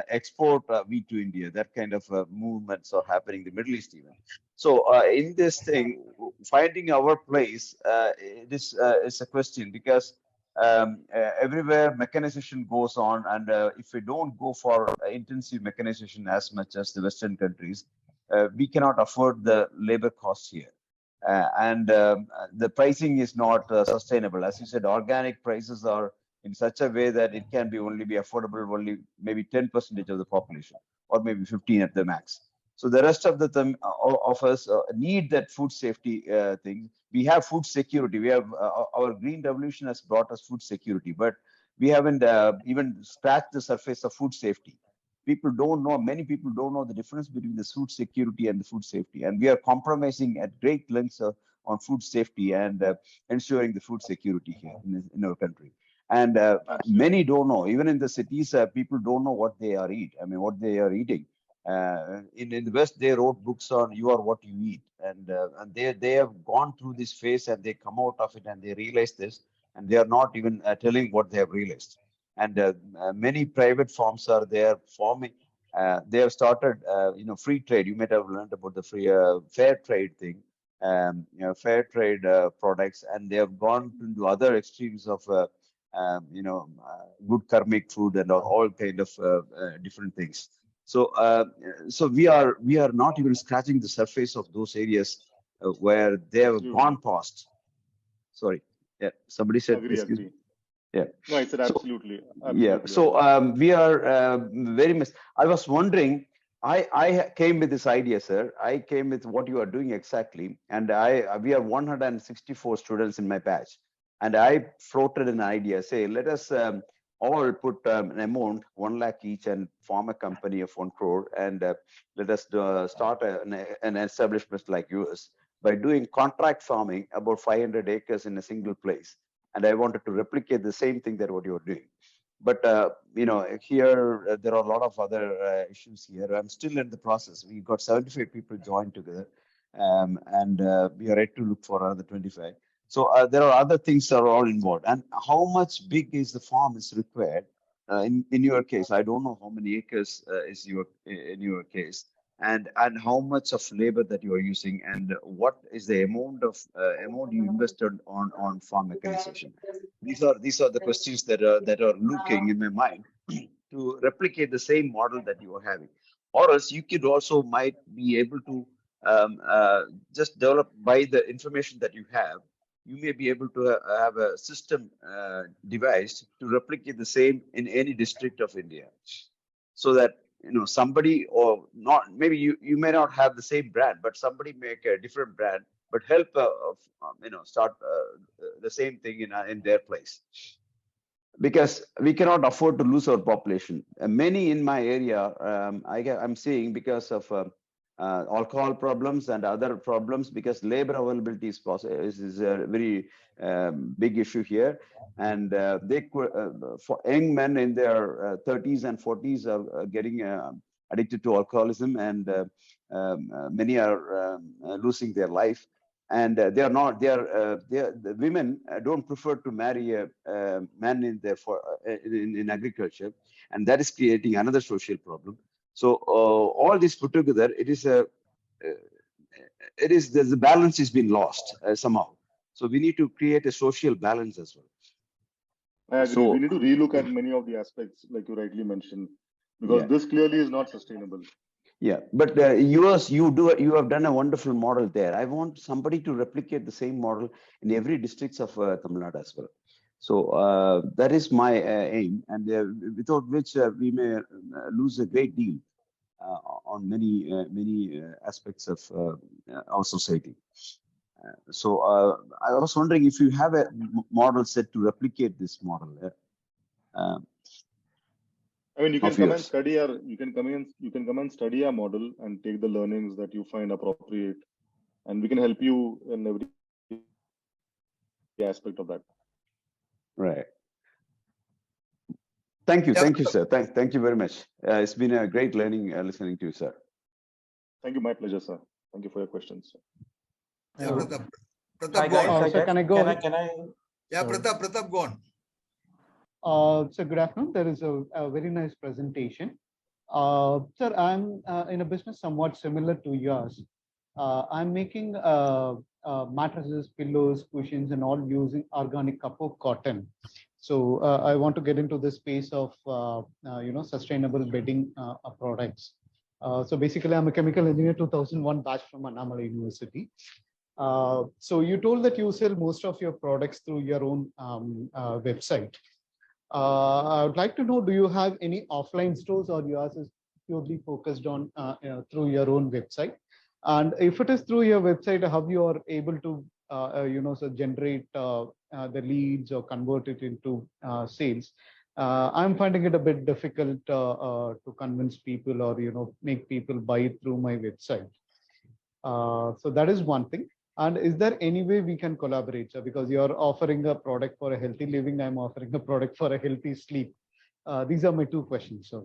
export wheat to India. That kind of movements are happening in the Middle East even. So in this thing, finding our place, this is a question, because everywhere mechanization goes on, and if we don't go for intensive mechanization as much as the Western countries, we cannot afford the labor costs here. And the pricing is not sustainable. As you said, organic prices are in such a way that it can only be affordable only maybe 10% of the population, or maybe 15 at the max. So the rest of the of us need that food safety thing. We have food security. We have our green revolution has brought us food security, but we haven't even scratched the surface of food safety. People don't know. Many people don't know the difference between the food security and the food safety, and we are compromising at great lengths on food safety and ensuring the food security here in our country. And many don't know. Even in the cities, people don't know what they are what they are eating. In the West, they wrote books on "You are what you eat," and they have gone through this phase, and they come out of it and they realize this, and they are not even telling what they have realized. And many private farms are there forming. They have started, free trade. You might have learned about the free fair trade thing, fair trade products, and they have gone into other extremes of, good karmic food and all kind of different things. So we are not even scratching the surface of those areas where they have
Absolutely.
gone past. Sorry, yeah, somebody said,
Agree,
excuse me.
agree.
Yeah.
No, I said
So
absolutely.
yeah,
Absolutely
so
agree.
we are very much. I was wondering. I came with this idea, sir. I came with what you are doing exactly, and we are 164 students in my batch, and I floated an idea. Say, let us all put an amount, 1 lakh each, and form a company of 1 crore, and let us start an establishment like yours by doing contract farming about 500 acres in a single place. And I wanted to replicate the same thing that what you're doing. But here there are a lot of other issues here. I'm still in the process. We got 75 people joined together, and we are ready to look for another 25. So there are other things that are all involved. And how much big is the farm is required? In your case, I don't know how many acres is in your case, and how much of labor that you are using, and what is the amount you invested on farm mechanization. These are the questions that are looking in my mind to replicate the same model that you are having, or else you could also might be able to just develop by the information that you have. You may be able to have a system devised to replicate the same in any district of India, so that somebody, or not, maybe you may not have the same brand, but somebody make a different brand, but help start the same thing in their place, because we cannot afford to lose our population. Many in my area, I'm seeing, because of alcohol problems and other problems, because labor availability is a very big issue here. And for young men in their 30s and 40s are getting addicted to alcoholism, and many are losing their life. And the women don't prefer to marry a man in agriculture, and that is creating another social problem. So all this put together, the balance has been lost somehow. So we need to create a social balance as well.
I agree. We
So
need to relook at many of the aspects, like you rightly mentioned, because
yeah.
this clearly is not sustainable.
Yeah, but you have done a wonderful model there. I want somebody to replicate the same model in every districts of Tamil Nadu as well. So that is my aim, and without which we may lose a great deal on many aspects of our society. So I was wondering if you have a model set to replicate this model
I mean, you can
of
come and
yours.
study our, you can come and study our model and take the learnings that you find appropriate, and we can help you in every aspect of that.
Right. Thank you, sir. Thank you very much. It's been a great learning listening to you, sir.
Thank you, my pleasure, sir. Thank you for your questions.
Yeah, Pratap.
Hi
Pratap, go
guys,
on.
sir, can I go ahead?
Yeah,
Sorry.
Pratap, go on.
So good afternoon. There is a very nice presentation. Sir, I'm in a business somewhat similar to yours. I'm making mattresses, pillows, cushions, and all using organic kapok cotton. So I want to get into the space of sustainable bedding products. So basically, I'm a chemical engineer, 2001 batch from Annamalai University. So you told that you sell most of your products through your own website. I would like to know, do you have any offline stores, or yours is purely focused on through your own website? And if it is through your website, how you are able to generate the leads or convert it into sales? I'm finding it a bit difficult to convince people, or make people buy through my website. So that is one thing. And is there any way we can collaborate, sir? Because you're offering a product for a healthy living, I'm offering a product for a healthy sleep. These are my two questions, sir.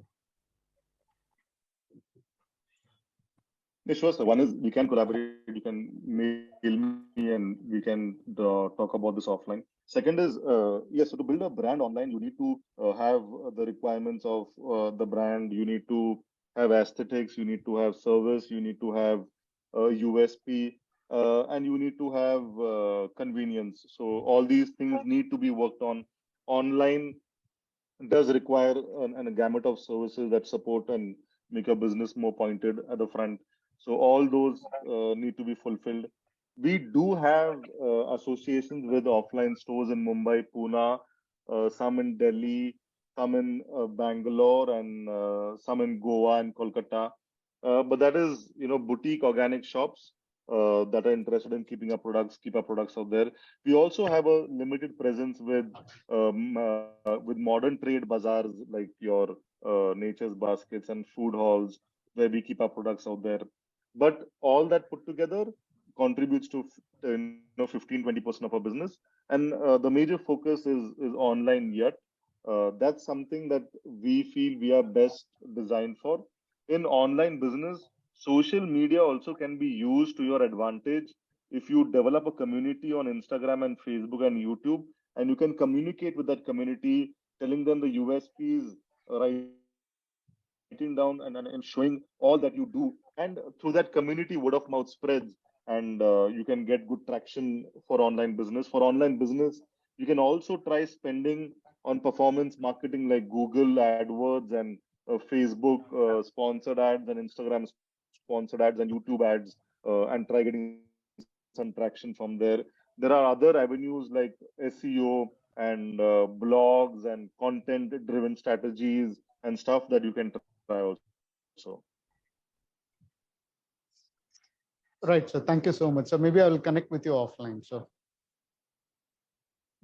Yeah, sure, sir. One is we can collaborate. You can mail me, and we can talk about this offline. Second is, yes, so to build a brand online, you need to have the requirements of the brand. You need to have aesthetics. You need to have service. You need to have USP. And you need to have convenience. So all these things need to be worked on. Online does require a gamut of services that support and make your business more pointed at the front. So all those need to be fulfilled. We do have associations with offline stores in Mumbai, Pune, some in Delhi, some in Bangalore, and some in Goa and Kolkata. But that is, boutique organic shops that are interested in keep our products out there. We also have a limited presence with modern trade bazaars like your Nature's Baskets and food halls, where we keep our products out there. But all that put together contributes to 15-20% of our business, and the major focus is online yet. That's something that we feel we are best designed for. In online business, social media also can be used to your advantage if you develop a community on Instagram and Facebook and YouTube, and you can communicate with that community, telling them the USPs, writing down and showing all that you do. And through that community, word of mouth spreads, and you can get good traction for online business. For online business, you can also try spending on performance marketing like Google AdWords and Facebook sponsored ads and Instagram sponsored ads and YouTube ads, and try getting some traction from there. There are other avenues like SEO and blogs and content driven strategies and stuff that you can try also.
Right. So thank you so much. So maybe I will connect with you offline. So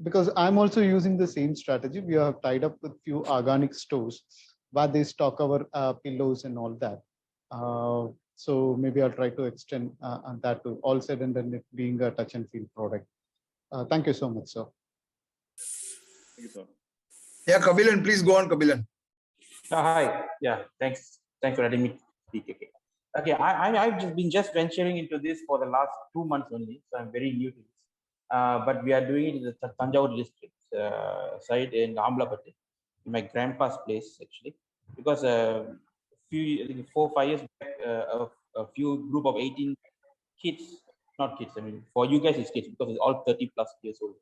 because I'm also using the same strategy, we have tied up with few organic stores where they stock our pillows and all that. So maybe I'll try to extend on that to all said and done, it being a touch and feel product. Thank you so much, sir.
Thank you, sir.
Yeah, Kabilan, please go on, Kabilan.
Hi. Yeah, thanks for letting me speak again. Okay, I've just been venturing into this for the last 2 months only, so I'm very new to this. But we are doing it in the Tanjavur district side in Amlapatti, in my grandpa's place actually, because I think 4-5 years back, a few group of 18 kids, not kids, I mean, for you guys it's kids because it's all 30 plus years old,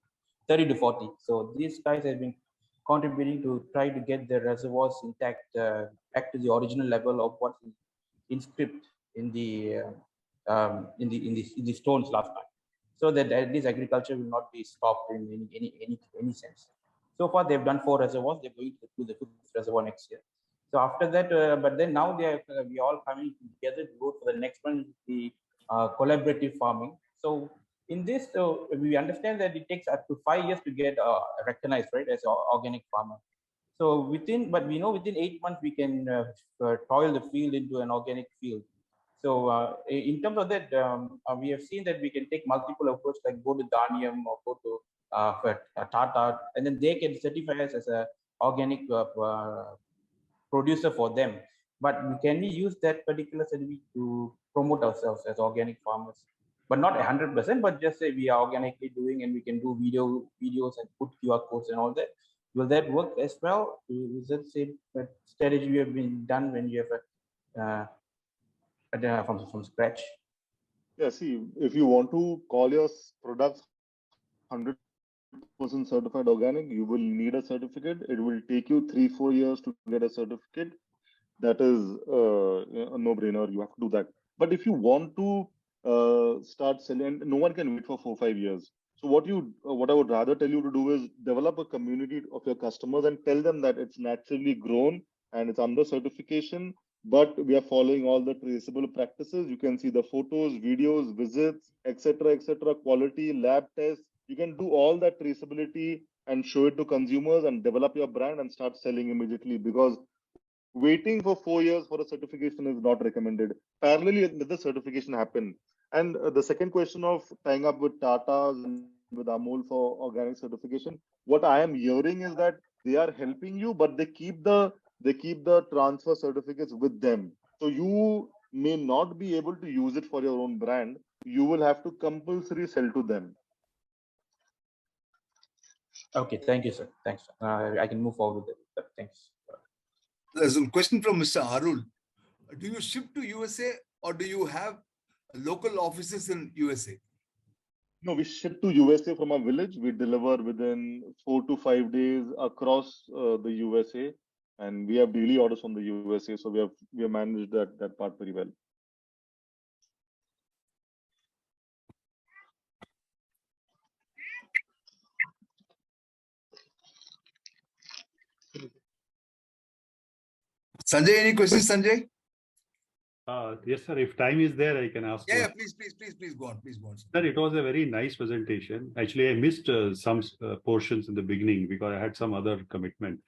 30 to 40. So these guys have been contributing to try to get the reservoirs intact, back to the original level of what's inscribed in the stones last time, so that at least agriculture will not be stopped in any sense. So far, they've done 4 reservoirs. They're going to do the 5th reservoir next year. So after that, but then now we all coming together to go for the next one, the collaborative farming. So in this, we understand that it takes up to 5 years to get recognized, right, as an organic farmer. So but we know within 8 months we can toil the field into an organic field. So in terms of that, we have seen that we can take multiple approaches, like go to Dhanium or go to Tata, and then they can certify us as an organic producer for them. But can we use that particular certificate to promote ourselves as organic farmers? But not 100%, but just say we are organically doing, and we can do videos and put QR codes and all that. Will that work as well? Is that the same strategy you have been done when you have from scratch?
Yeah, see, if you want to call your products 100% certified organic, you will need a certificate. It will take you 3-4 years to get a certificate. That is a no-brainer. You have to do that. But if you want to start selling, no one can wait for 4-5 years. So what I would rather tell you to do is develop a community of your customers and tell them that it's naturally grown and it's under certification, but we are following all the traceable practices. You can see the photos, videos, visits, etc., quality, lab tests. You can do all that traceability and show it to consumers and develop your brand and start selling immediately, because waiting for 4 years for a certification is not recommended. Parallelly, let the certification happen. And the second question of tying up with Tata's and with Amul for organic certification, what I am hearing is that they are helping you, but they keep the transfer certificates with them. So you may not be able to use it for your own brand. You will have to compulsory sell to them.
Okay, thank you, sir. Thanks. I can move forward with it. Thanks.
There's a question from Mr. Arul. Do you ship to USA or do you have local offices in USA?
No, we ship to USA from a village. We deliver within 4 to 5 days across the USA, and we have daily orders from the USA, so we have managed that part very well.
Sanjay, any questions, Sanjay?
Yes, sir. If time is there, I can ask.
Yeah,
one.
please go on. Please go on.
Sir, it was a very nice presentation. Actually, I missed some portions in the beginning because I had some other commitment.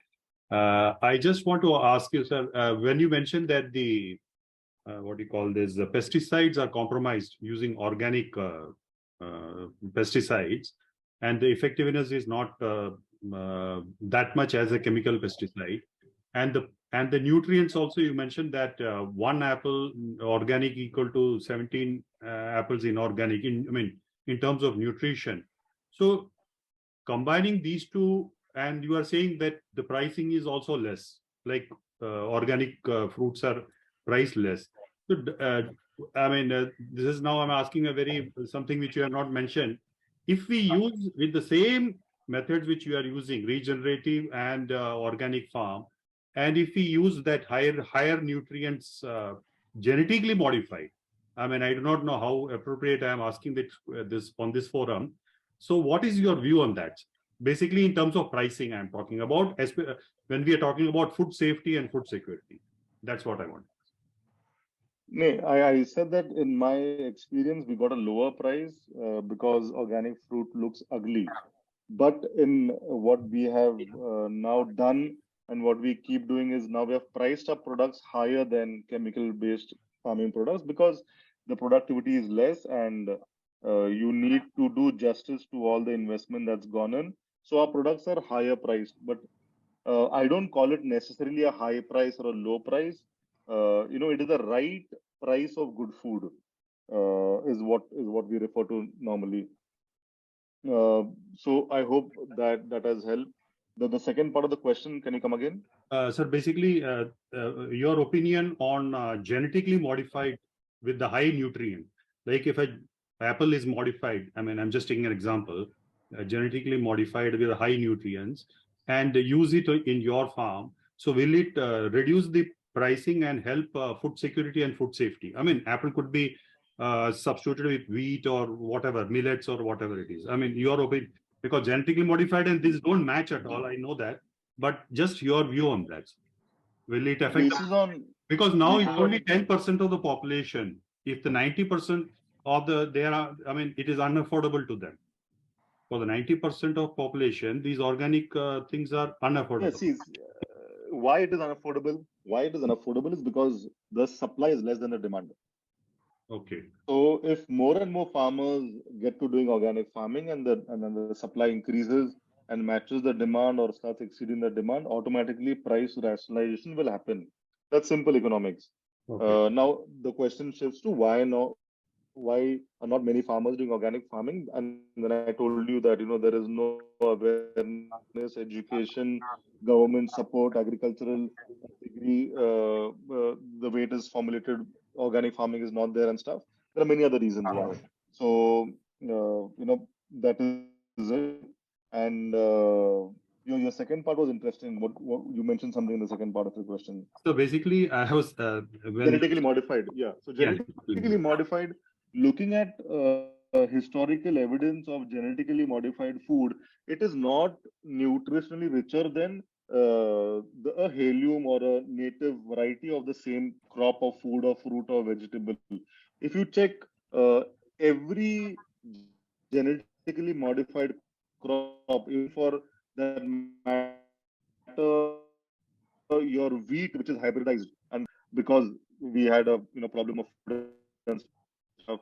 I just want to ask you, sir, when you mentioned that the what do you call this? The pesticides are compromised using organic pesticides, and the effectiveness is not that much as a chemical pesticide. And the nutrients also, you mentioned that 1 apple organic equal to 17 apples inorganic. In terms of nutrition. So combining these two, and you are saying that the pricing is also less, like organic fruits are priced less. So, this is now I'm asking something which you have not mentioned. If we use with the same methods which you are using, regenerative and organic farm, and if we use that higher nutrients genetically modified, I do not know how appropriate I am asking this on this forum. So what is your view on that? Basically, in terms of pricing, I'm talking about when we are talking about food safety and food security. That's what I want.
No, I said that in my experience, we got a lower price because organic fruit looks ugly. But in what we have now done and what we keep doing is now we have priced our products higher than chemical-based farming products because the productivity is less and you need to do justice to all the investment that's gone in. So our products are higher priced, but I don't call it necessarily a high price or a low price. It is the right price of good food is what we refer to normally. So I hope that has helped. The second part of the question, can you come again?
Sir, basically, your opinion on genetically modified with the high nutrient, like if an apple is modified, I'm just taking an example, genetically modified with high nutrients, and use it in your farm. So will it reduce the pricing and help food security and food safety? Apple could be substituted with wheat or whatever, millets or whatever it is. Your opinion, because genetically modified and these don't match at all, I know that, but just your view on that. Will it affect? Because now it's only 10% of the population. If the 90% of it is unaffordable to them. For the 90% of population, these organic things are unaffordable.
Yes, why it is unaffordable? Why it is unaffordable is because the supply is less than the demand.
Okay.
So if more and more farmers get to doing organic farming and then the supply increases and matches the demand or starts exceeding the demand, automatically price rationalization will happen. That's simple economics.
Okay.
Now the question shifts to why are not many farmers doing organic farming? And then I told you that there is no awareness, education, government support, agricultural degree, the way it is formulated, organic farming is not there and stuff. There are many other reasons why. So that is it. And your second part was interesting. What you mentioned something in the second part of your question.
So basically, I was
genetically modified. Yeah. So genetically modified. Looking at historical evidence of genetically modified food, it is not nutritionally richer than a heirloom or a native variety of the same crop of food or fruit or vegetable. If you check every genetically modified crop, even for that matter, your wheat, which is hybridized, and because we had a problem of food and stuff.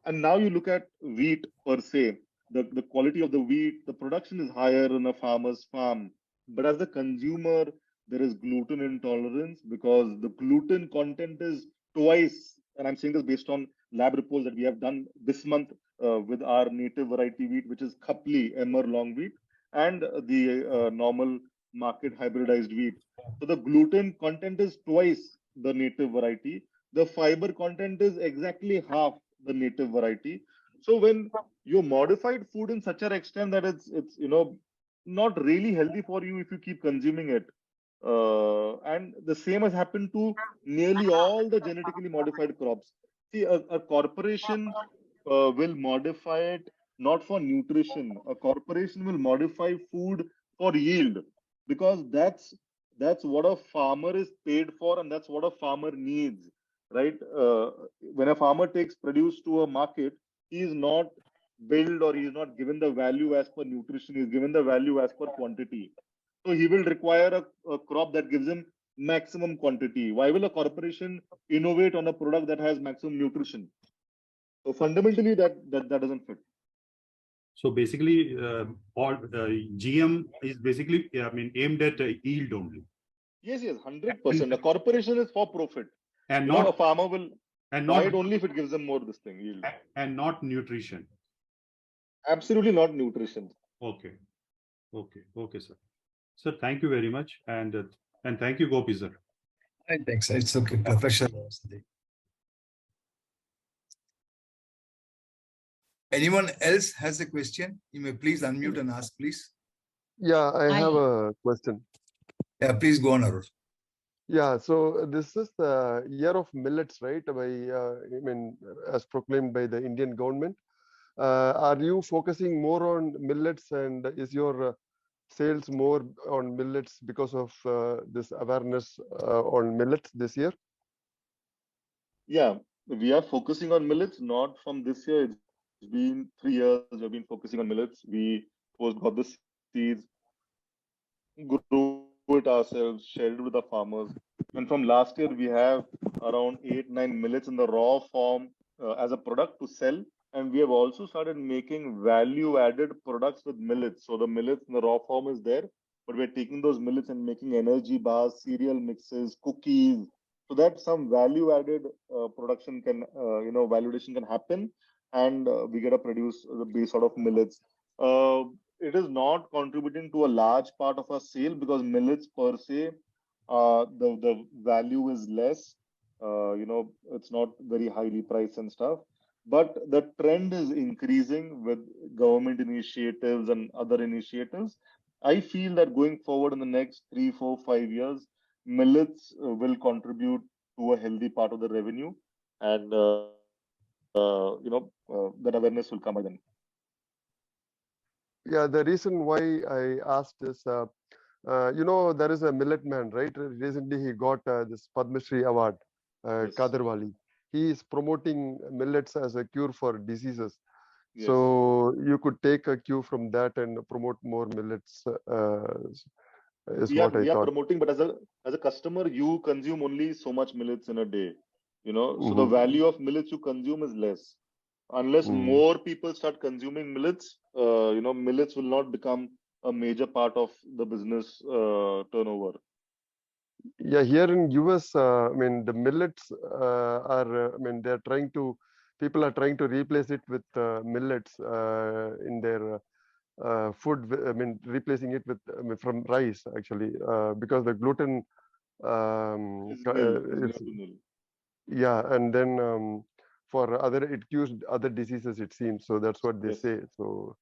And now you look at wheat per se, the quality of the wheat, the production is higher in a farmer's farm. But as a consumer, there is gluten intolerance because the gluten content is twice, and I'm saying this based on lab reports that we have done this month with our native variety wheat, which is Khapli, Emmer long wheat, and the normal market hybridized wheat. So the gluten content is twice the native variety. The fiber content is exactly half the native variety. So when you modified food in such an extent that it's not really healthy for you if you keep consuming it, And the same has happened to nearly all the genetically modified crops. See, a corporation will modify it not for nutrition. A corporation will modify food for yield, because that's what a farmer is paid for, and that's what a farmer needs, right? When a farmer takes produce to a market, he is not billed, or he is not given the value as per nutrition. He is given the value as per quantity. So he will require a crop that gives him maximum quantity. Why will a corporation innovate on a product that has maximum nutrition? So fundamentally, that doesn't fit.
So basically, all GM is basically, I mean, aimed at yield only,
Yes, 100%. A corporation is for profit.
and
A
not
farmer will
and
buy
not
it only if it gives them more this thing yield.
and not nutrition.
Absolutely not nutrition.
Okay, sir. Sir, thank you very much, and thank you, Gopi sir.
Thanks. It's okay. Professional. Anyone else has a question? You may please unmute and ask, please.
Yeah, I have a question.
Yeah, please go on, Arun.
Yeah, so this is the year of millets, right? As proclaimed by the Indian government. Are you focusing more on millets, and is your sales more on millets because of this awareness on millets this year?
Yeah, we are focusing on millets, not from this year. It's been 3 years we've been focusing on millets. We first got the seeds, grew it ourselves, shared it with the farmers. And from last year, we have around 8-9 millets in the raw form as a product to sell. And we have also started making value-added products with millets. So the millets in the raw form is there, but we're taking those millets and making energy bars, cereal mixes, cookies, so that some value-added production can, validation can happen, and we get a produce based out of millets. It is not contributing to a large part of our sale, because millets per se, the value is less. It's not very highly priced and stuff. But the trend is increasing with government initiatives and other initiatives. I feel that going forward in the next 3, 4, 5 years, millets will contribute to a healthy part of the revenue, and that awareness will come by then.
Yeah, the reason why I asked is, there is a millet man, right? Recently, he got this Padma Shri award,
Yes.
Kadarwali. He is promoting millets as a cure for diseases.
Yes.
So you could take a cue from that and promote more millets. Is
we
what I
are
thought.
promoting, but as a customer, you consume only so much millets in a day. So the
Mhm.
value of millets you consume is less. Unless more people start consuming millets, millets will not become a major part of the business turnover.
Yeah, here in US, the millets they're trying to, people are trying to replace it with millets in their food. Replacing it with from rice, actually, because the gluten
Is near to nil.
yeah, and then for it cures other diseases, it seems. So that's what they
Yes.
say. So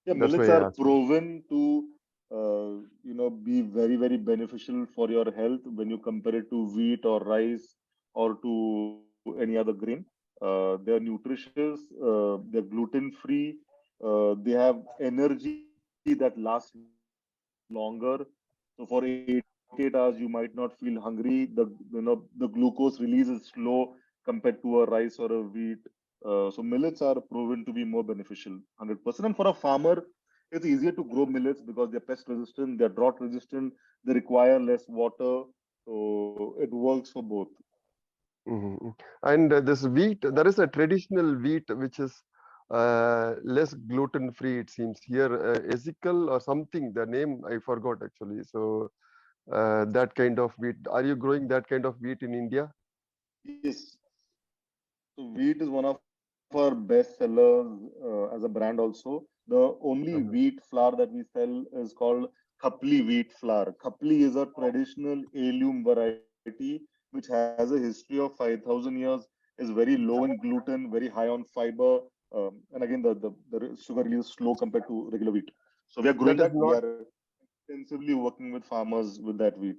yeah,
that's
millets
why I
are
asked.
proven to be very, very beneficial for your health when you compare it to wheat or rice or to any other grain. They're nutritious, they're gluten free, they have energy that lasts longer. So for 8 hours, you might not feel hungry. The glucose release is slow compared to a rice or a wheat. So millets are proven to be more beneficial, 100%. And for a farmer, it's easier to grow millets because they're pest resistant, they're drought resistant, they require less water. So it works for both.
Mhm. And this wheat, there is a traditional wheat which is less gluten free, it seems. Here, Ezekiel or something, the name I forgot actually. So that kind of wheat, are you growing that kind of wheat in India?
Yes. So wheat is one of our best sellers as a brand also. The only wheat flour that we sell is called Khapli wheat flour. Khapli is a traditional heirloom variety which has a history of 5,000 years, is very low in gluten, very high on fiber, and again the sugar release is slow compared to regular wheat. So we are growing
That is
that.
not
Intensively working with farmers with that wheat.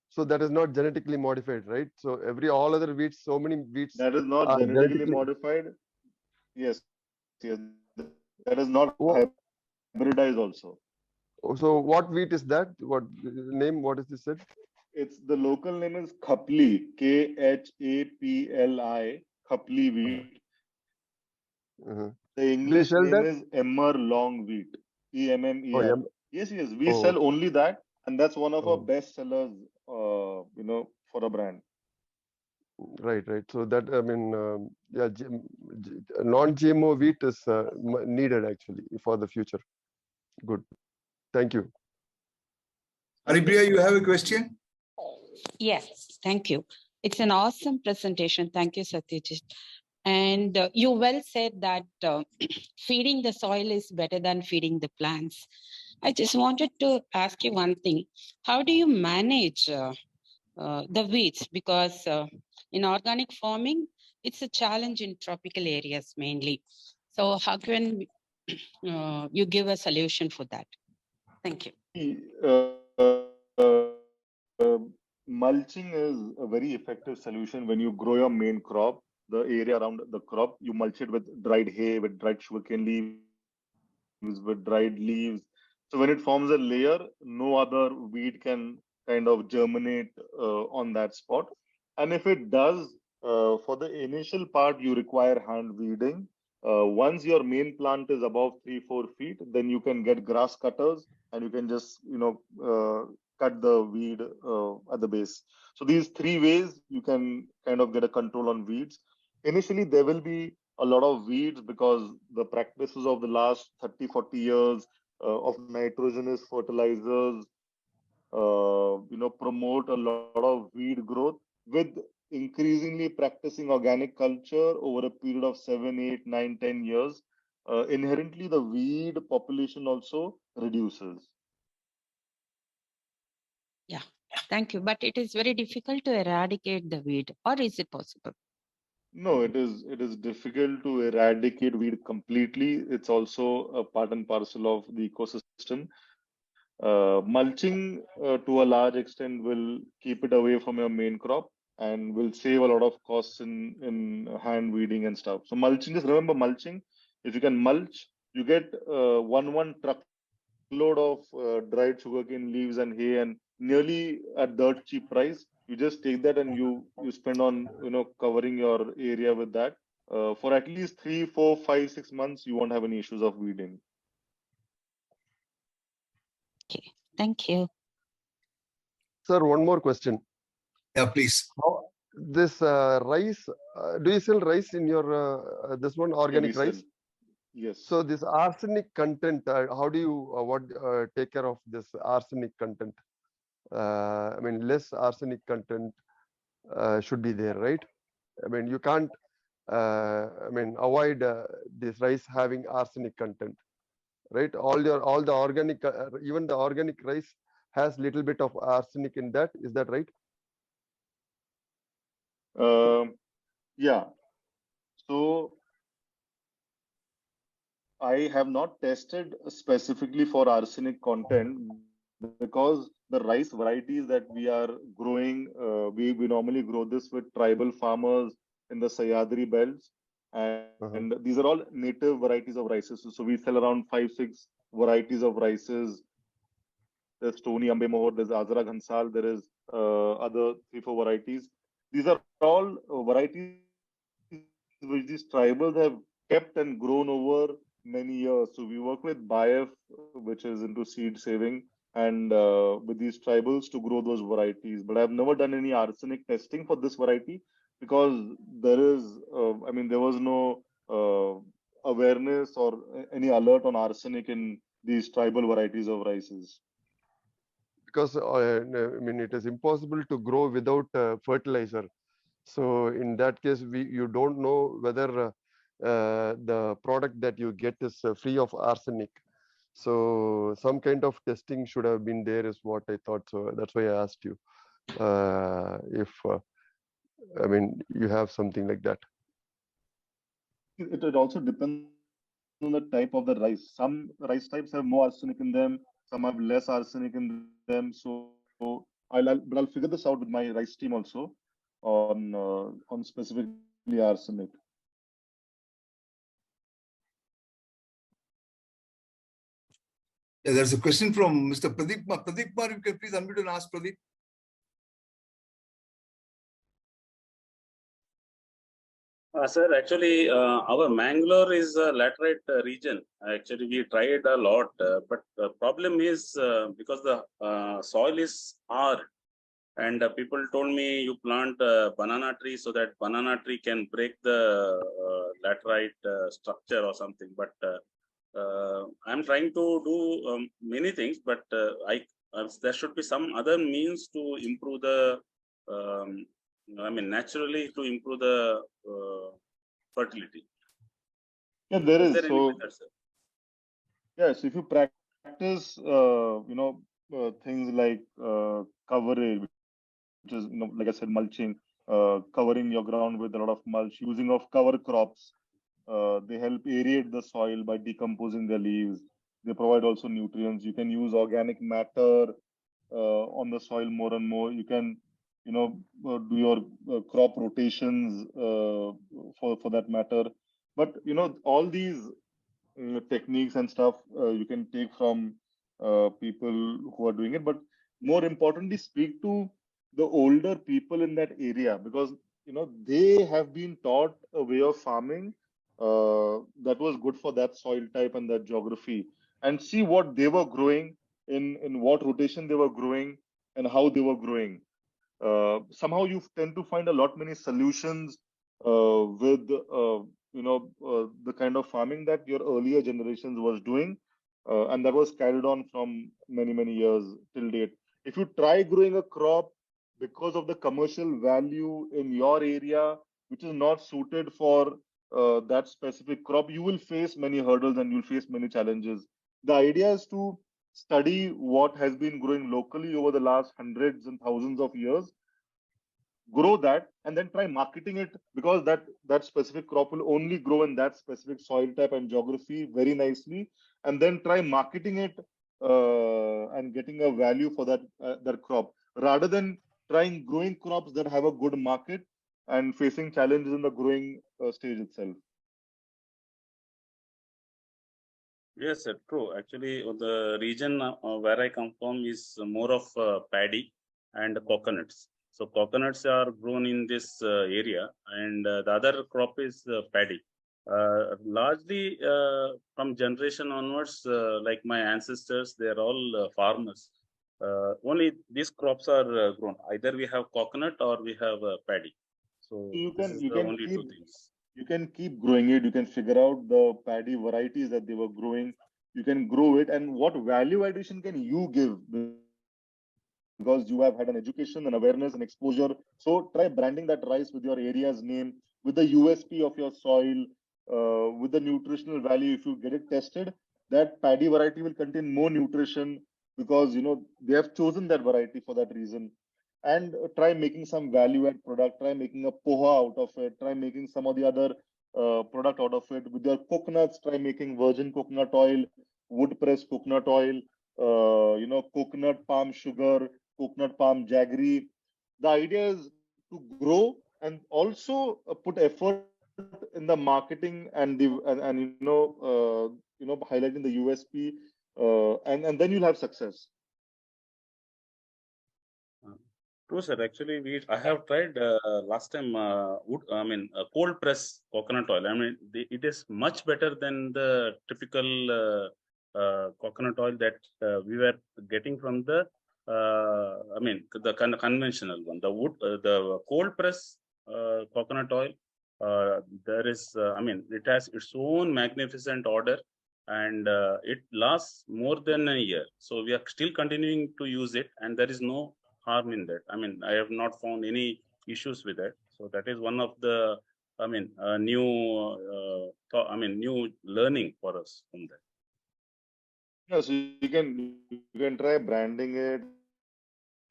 So that is not genetically modified, right? So all other wheats, so many wheats
That is not
are
genetically
genetically.
modified. Yes, yes. That is not
Wha-
hybridized also.
So what wheat is that? What name? What is this said?
It's the local name is Khapli, Khapli, Khapli wheat.
Uh-huh.
The
Do you
English
sell
name
that?
is Emmer long wheat,
Oh,
EMMER.
yeah.
Yes, yes, we
Oh,
sell
okay.
only that, and that's one of our
Oh,
best sellers, for a brand.
right, right. So that, I mean, yeah, non-GMO wheat is needed actually for the future. Good. Thank you.
Haripriya, you have a question?
Yes, thank you. It's an awesome presentation. Thank you, Satyajit. And you well said that feeding the soil is better than feeding the plants. I just wanted to ask you one thing. How do you manage the weeds? Because in organic farming, it's a challenge in tropical areas mainly. So how can you give a solution for that? Thank you.
Mulching is a very effective solution when you grow your main crop, the area around the crop. You mulch it with dried hay, with dried sugarcane leaves, with dried leaves. So when it forms a layer, no other weed can kind of germinate on that spot. And if it does, for the initial part, you require hand weeding. Once your main plant is above 3-4 feet, then you can get grass cutters and you can just cut the weed at the base. So these three ways you can kind of get a control on weeds. Initially, there will be a lot of weeds because the practices of the last 30-40 years of nitrogenous fertilizers promote a lot of weed growth. With increasingly practicing organic culture over a period of 7, 8, 9, 10 years, inherently the weed population also reduces.
Yeah, thank you. But it is very difficult to eradicate the weed, or is it possible?
No, it is difficult to eradicate weed completely. It's also a part and parcel of the ecosystem. Mulching to a large extent will keep it away from your main crop and will save a lot of costs in hand weeding and stuff. So mulching, just remember mulching. If you can mulch, you get one truckload of dried sugarcane leaves and hay, and nearly at dirt cheap price. You just take that and you spend on covering your area with that. For at least 3, 4, 5, 6 months, you won't have any issues of weeding.
Okay, thank you.
Sir, one more question.
Yeah, please.
This rice, do you sell rice in your this one
Yeah,
organic
we sell.
rice?
Yes.
So this arsenic content, how do you take care of this arsenic content? I mean, less arsenic content should be there, right? I mean, you can't, avoid this rice having arsenic content, right? All the organic, even the organic rice has little bit of arsenic in that. Is that right?
Yeah. So I have not tested specifically for arsenic content because the rice varieties that we are growing, we normally grow this with tribal farmers in the Sahyadri belts, and these are all native varieties of rices. So we sell around 5-6 varieties of rices. There's Tony Ambe Mohor, there's Azra Ghansal, there is other 3-4 varieties. These are all varieties which these tribals have kept and grown over many years. So we work with BIF, which is into seed saving, and with these tribals to grow those varieties. But I've never done any arsenic testing for this variety because there was no awareness or any alert on arsenic in these tribal varieties of rices.
Because it is impossible to grow without fertilizer. So in that case, you don't know whether the product that you get is free of arsenic. So some kind of testing should have been there, is what I thought. So that's why I asked you if you have something like that.
It also depends on the type of the rice. Some rice types have more arsenic in them. some have less arsenic in them. So I'll figure this out with my rice team also on specifically arsenic.
Yeah, there's a question from Mr. Pradeep. Pradeep, you can please unmute and ask Pradeep.
Sir, actually, our Mangalore is a laterite region. Actually, we tried a lot, but the problem is because the soil is hard, and people told me you plant banana tree so that banana tree can break the laterite structure or something. But I'm trying to do many things, but there should be some other means to improve the naturally to improve the fertility.
Yeah, there is.
There any
So
method, sir?
yes, if you practice, things like coverage, which is, like I said, mulching, covering your ground with a lot of mulch, using of cover crops. They help aerate the soil by decomposing the leaves. They provide also nutrients. You can use organic matter on the soil more and more. You can, do your crop rotations for that matter. But all these techniques and stuff you can take from people who are doing it. But more importantly, speak to the older people in that area, because they have been taught a way of farming that was good for that soil type and that geography, and see what they were growing in what rotation they were growing and how they were growing. Somehow you tend to find a lot many solutions with the kind of farming that your earlier generations was doing, and that was carried on from many years till date. If you try growing a crop because of the commercial value in your area, which is not suited for that specific crop, you will face many hurdles and you'll face many challenges. The idea is to study what has been growing locally over the last hundreds and thousands of years, grow that, and then try marketing it, because that specific crop will only grow in that specific soil type and geography very nicely, and then try marketing it and getting a value for that crop, rather than trying growing crops that have a good market and facing challenges in the growing stage itself.
Yes, sir, true. Actually, the region where I come from is more of paddy and coconuts. So coconuts are grown in this area, and the other crop is paddy. Largely from generation onwards, like my ancestors, they are all farmers. Only these crops are grown. Either we have coconut or we have paddy. So this is the only two things.
You can keep growing it. You can figure out the paddy varieties that they were growing. You can grow it, and what value addition can you give? Because you have had an education and awareness and exposure. So try branding that rice with your area's name, with the USP of your soil, with the nutritional value. If you get it tested, that paddy variety will contain more nutrition, because they have chosen that variety for that reason. And try making some value add product. Try making a poha out of it. Try making some of the other product out of it. With your coconuts, try making virgin coconut oil, wood pressed coconut oil, coconut palm sugar, coconut palm jaggery. The idea is to grow and also put effort in the marketing and highlighting the USP, and then you'll have success.
True, sir. Actually, I have tried last time cold press coconut oil. It is much better than the typical coconut oil that we were getting from the conventional one. The cold press coconut oil. There is, it has its own magnificent odor, and it lasts more than a year. So we are still continuing to use it, and there is no harm in that. I have not found any issues with that. So that is one of the, new learning for us from that.
Yeah, so you can try branding it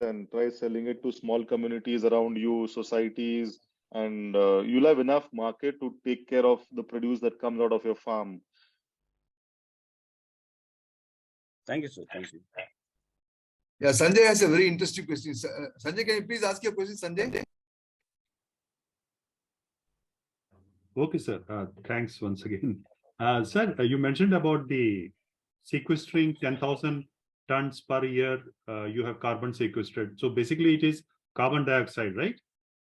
and try selling it to small communities around you, societies, and you'll have enough market to take care of the produce that comes out of your farm.
Thank you, sir. Thank you.
Yeah, Sanjay has a very interesting question. Sanjay, can you please ask your question, Sanjay?
Okay, sir. Thanks once again. Sir, you mentioned about the sequestering 10,000 tons per year. You have carbon sequestered. So basically, it is carbon dioxide, right?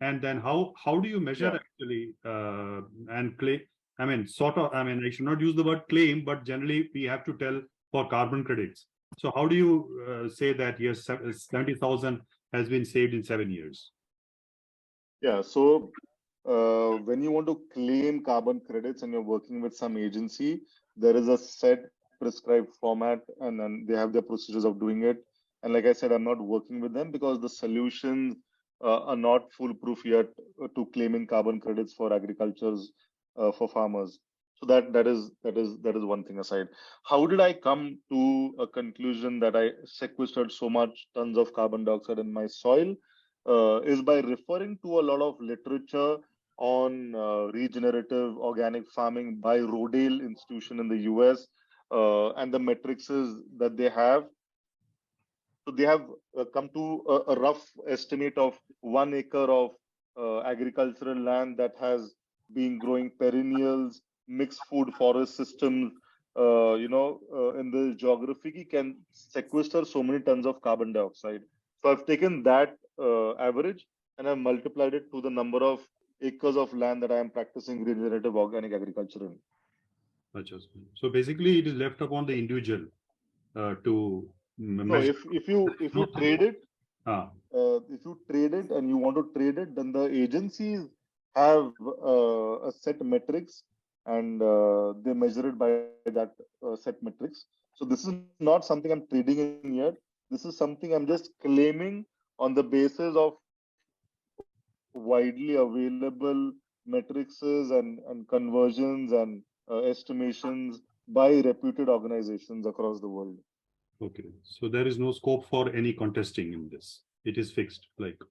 And then how do you measure actually and claim? I mean, sort of. I mean, I should not use the word claim, but generally we have to tell for carbon credits. So how do you say that yes, 70,000 has been saved in 7 years?
Yeah, so when you want to claim carbon credits and you're working with some agency, there is a set prescribed format, and then they have their procedures of doing it. And like I said, I'm not working with them because the solutions are not foolproof yet to claiming carbon credits for agricultures for farmers. So that is one thing aside. How did I come to a conclusion that I sequestered so much tons of carbon dioxide in my soil? Is by referring to a lot of literature on regenerative organic farming by Rodale Institution in the US and the metrics that they have. So they have come to a rough estimate of 1 acre of agricultural land that has been growing perennials, mixed food forest systems, in the geography can sequester so many tons of carbon dioxide. So I've taken that average and I've multiplied it to the number of acres of land that I am practicing regenerative organic agriculture in.
So basically, it is left upon the individual to measure.
So if you trade it, if you trade it and you want to trade it, then the agencies have a set metrics and they measure it by that set metrics. So this is not something I'm trading in yet. This is something I'm just claiming on the basis of widely available matrices and conversions and estimations by reputed organizations across the world.
Okay, so there is no scope for any contesting in this. It is fixed, like.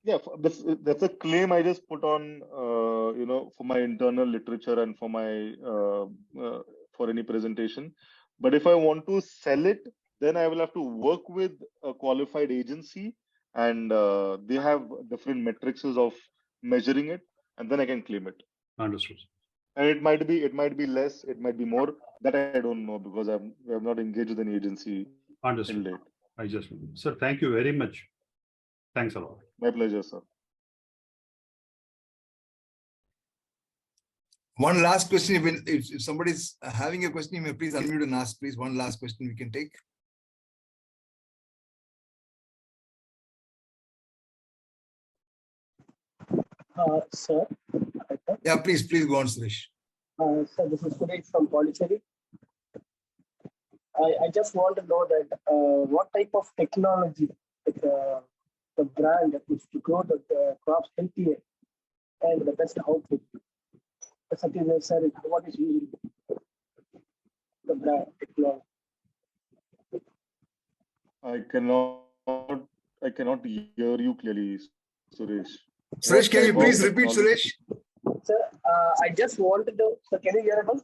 Yeah, that's a claim I just put on, for my internal literature and for my for any presentation. But if I want to sell it, then I will have to work with a qualified agency, and they have different metrics of measuring it, and then I can claim it.
Understood.
And it might be less, it might be more. That I don't know because we have not engaged with an agency.
Understood. Sir, thank you very much. Thanks a lot.
My pleasure, sir.
One last question. If somebody's having a question, you may please unmute and ask, please. One last question we can take.
Sir.
Yeah, please go on, Suresh.
Sir, this is Suresh from Pondicherry. I just want to know that what type of technology the brand is to grow the crops healthier and the best output. Satyajit sir, what is using the brand technology?
I cannot hear you clearly, Suresh.
Suresh, can you please repeat, Suresh?
Sir, I just wanted to. So, can you hear us?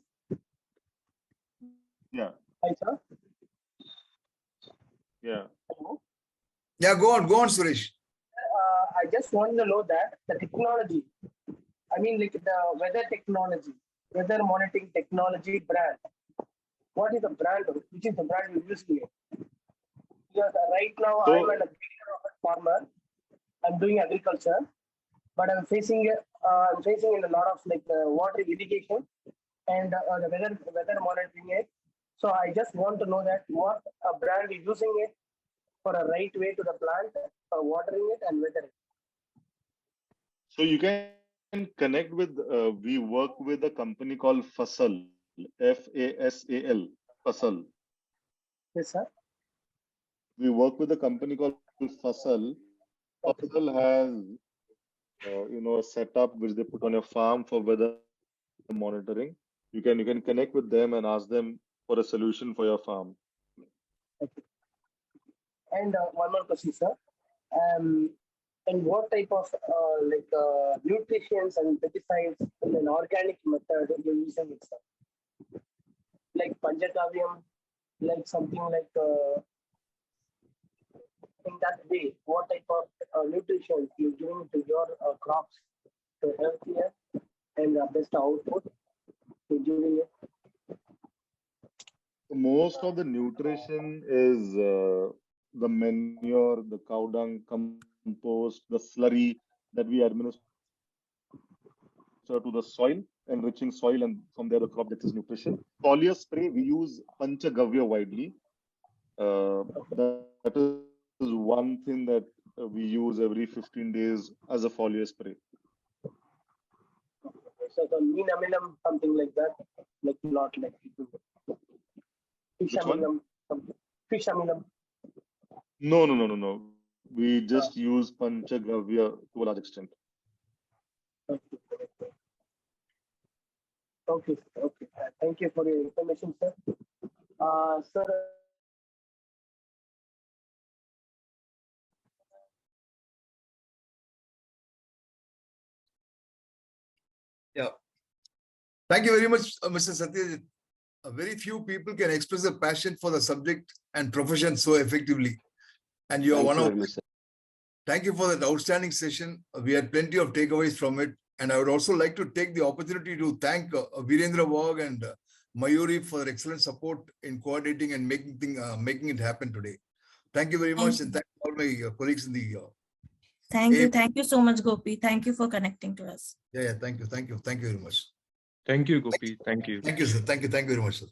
Yeah.
Hi, sir.
Yeah.
Hello?
Yeah, go on, Suresh.
I just want to know that the technology, I mean, like the weather technology, weather monitoring technology brand. What is the brand? Which is the brand you use here? Because right now I'm a farmer. I'm doing agriculture, but I'm facing in a lot of water irrigation and the weather monitoring it. So I just want to know that what a brand is using it for a right way to the plant, watering it and weathering.
So you can connect with. We work with a company called Fasal, FASAL, Fasal.
Yes, sir.
We work with a company called Fasal. Fasal has, a setup which they put on your farm for weather monitoring. You can connect with them and ask them for a solution for your farm.
Okay. And one more question, sir. And what type of nutrients and pesticides in an organic method you're using it, sir? like Panchakavyam, like something like in that way, what type of nutrition you giving to your crops to healthier and best output you giving it?
Most of the nutrition is the manure, the cow dung, compost, the slurry that we administer to the soil, enriching soil, and from there the crop gets its nutrition. Foliar spray, we use Panchagavya widely. That is one thing that we use every 15 days as a foliar spray.
So the mean aminum, something like that, like not like fish aminum, fish aminum.
No. We just use Panchagavya to a large extent.
Okay. Thank you for your information, sir. Sir.
Yeah. Thank you very much, Mr. Satyajit. Very few people can express a passion for the subject and profession so effectively. And you are one of them. Thank you for that outstanding session. We had plenty of takeaways from it. And I would also like to take the opportunity to thank Virendra Wag and Mayuri for their excellent support in coordinating and making it happen today. Thank you very much. And thank all my colleagues in the
Thank you so much, Gopi. Thank you for connecting to us.
Yeah, thank you very much.
Thank you, Gopi. Thank you.
Thank you, sir. Thank you very much, sir.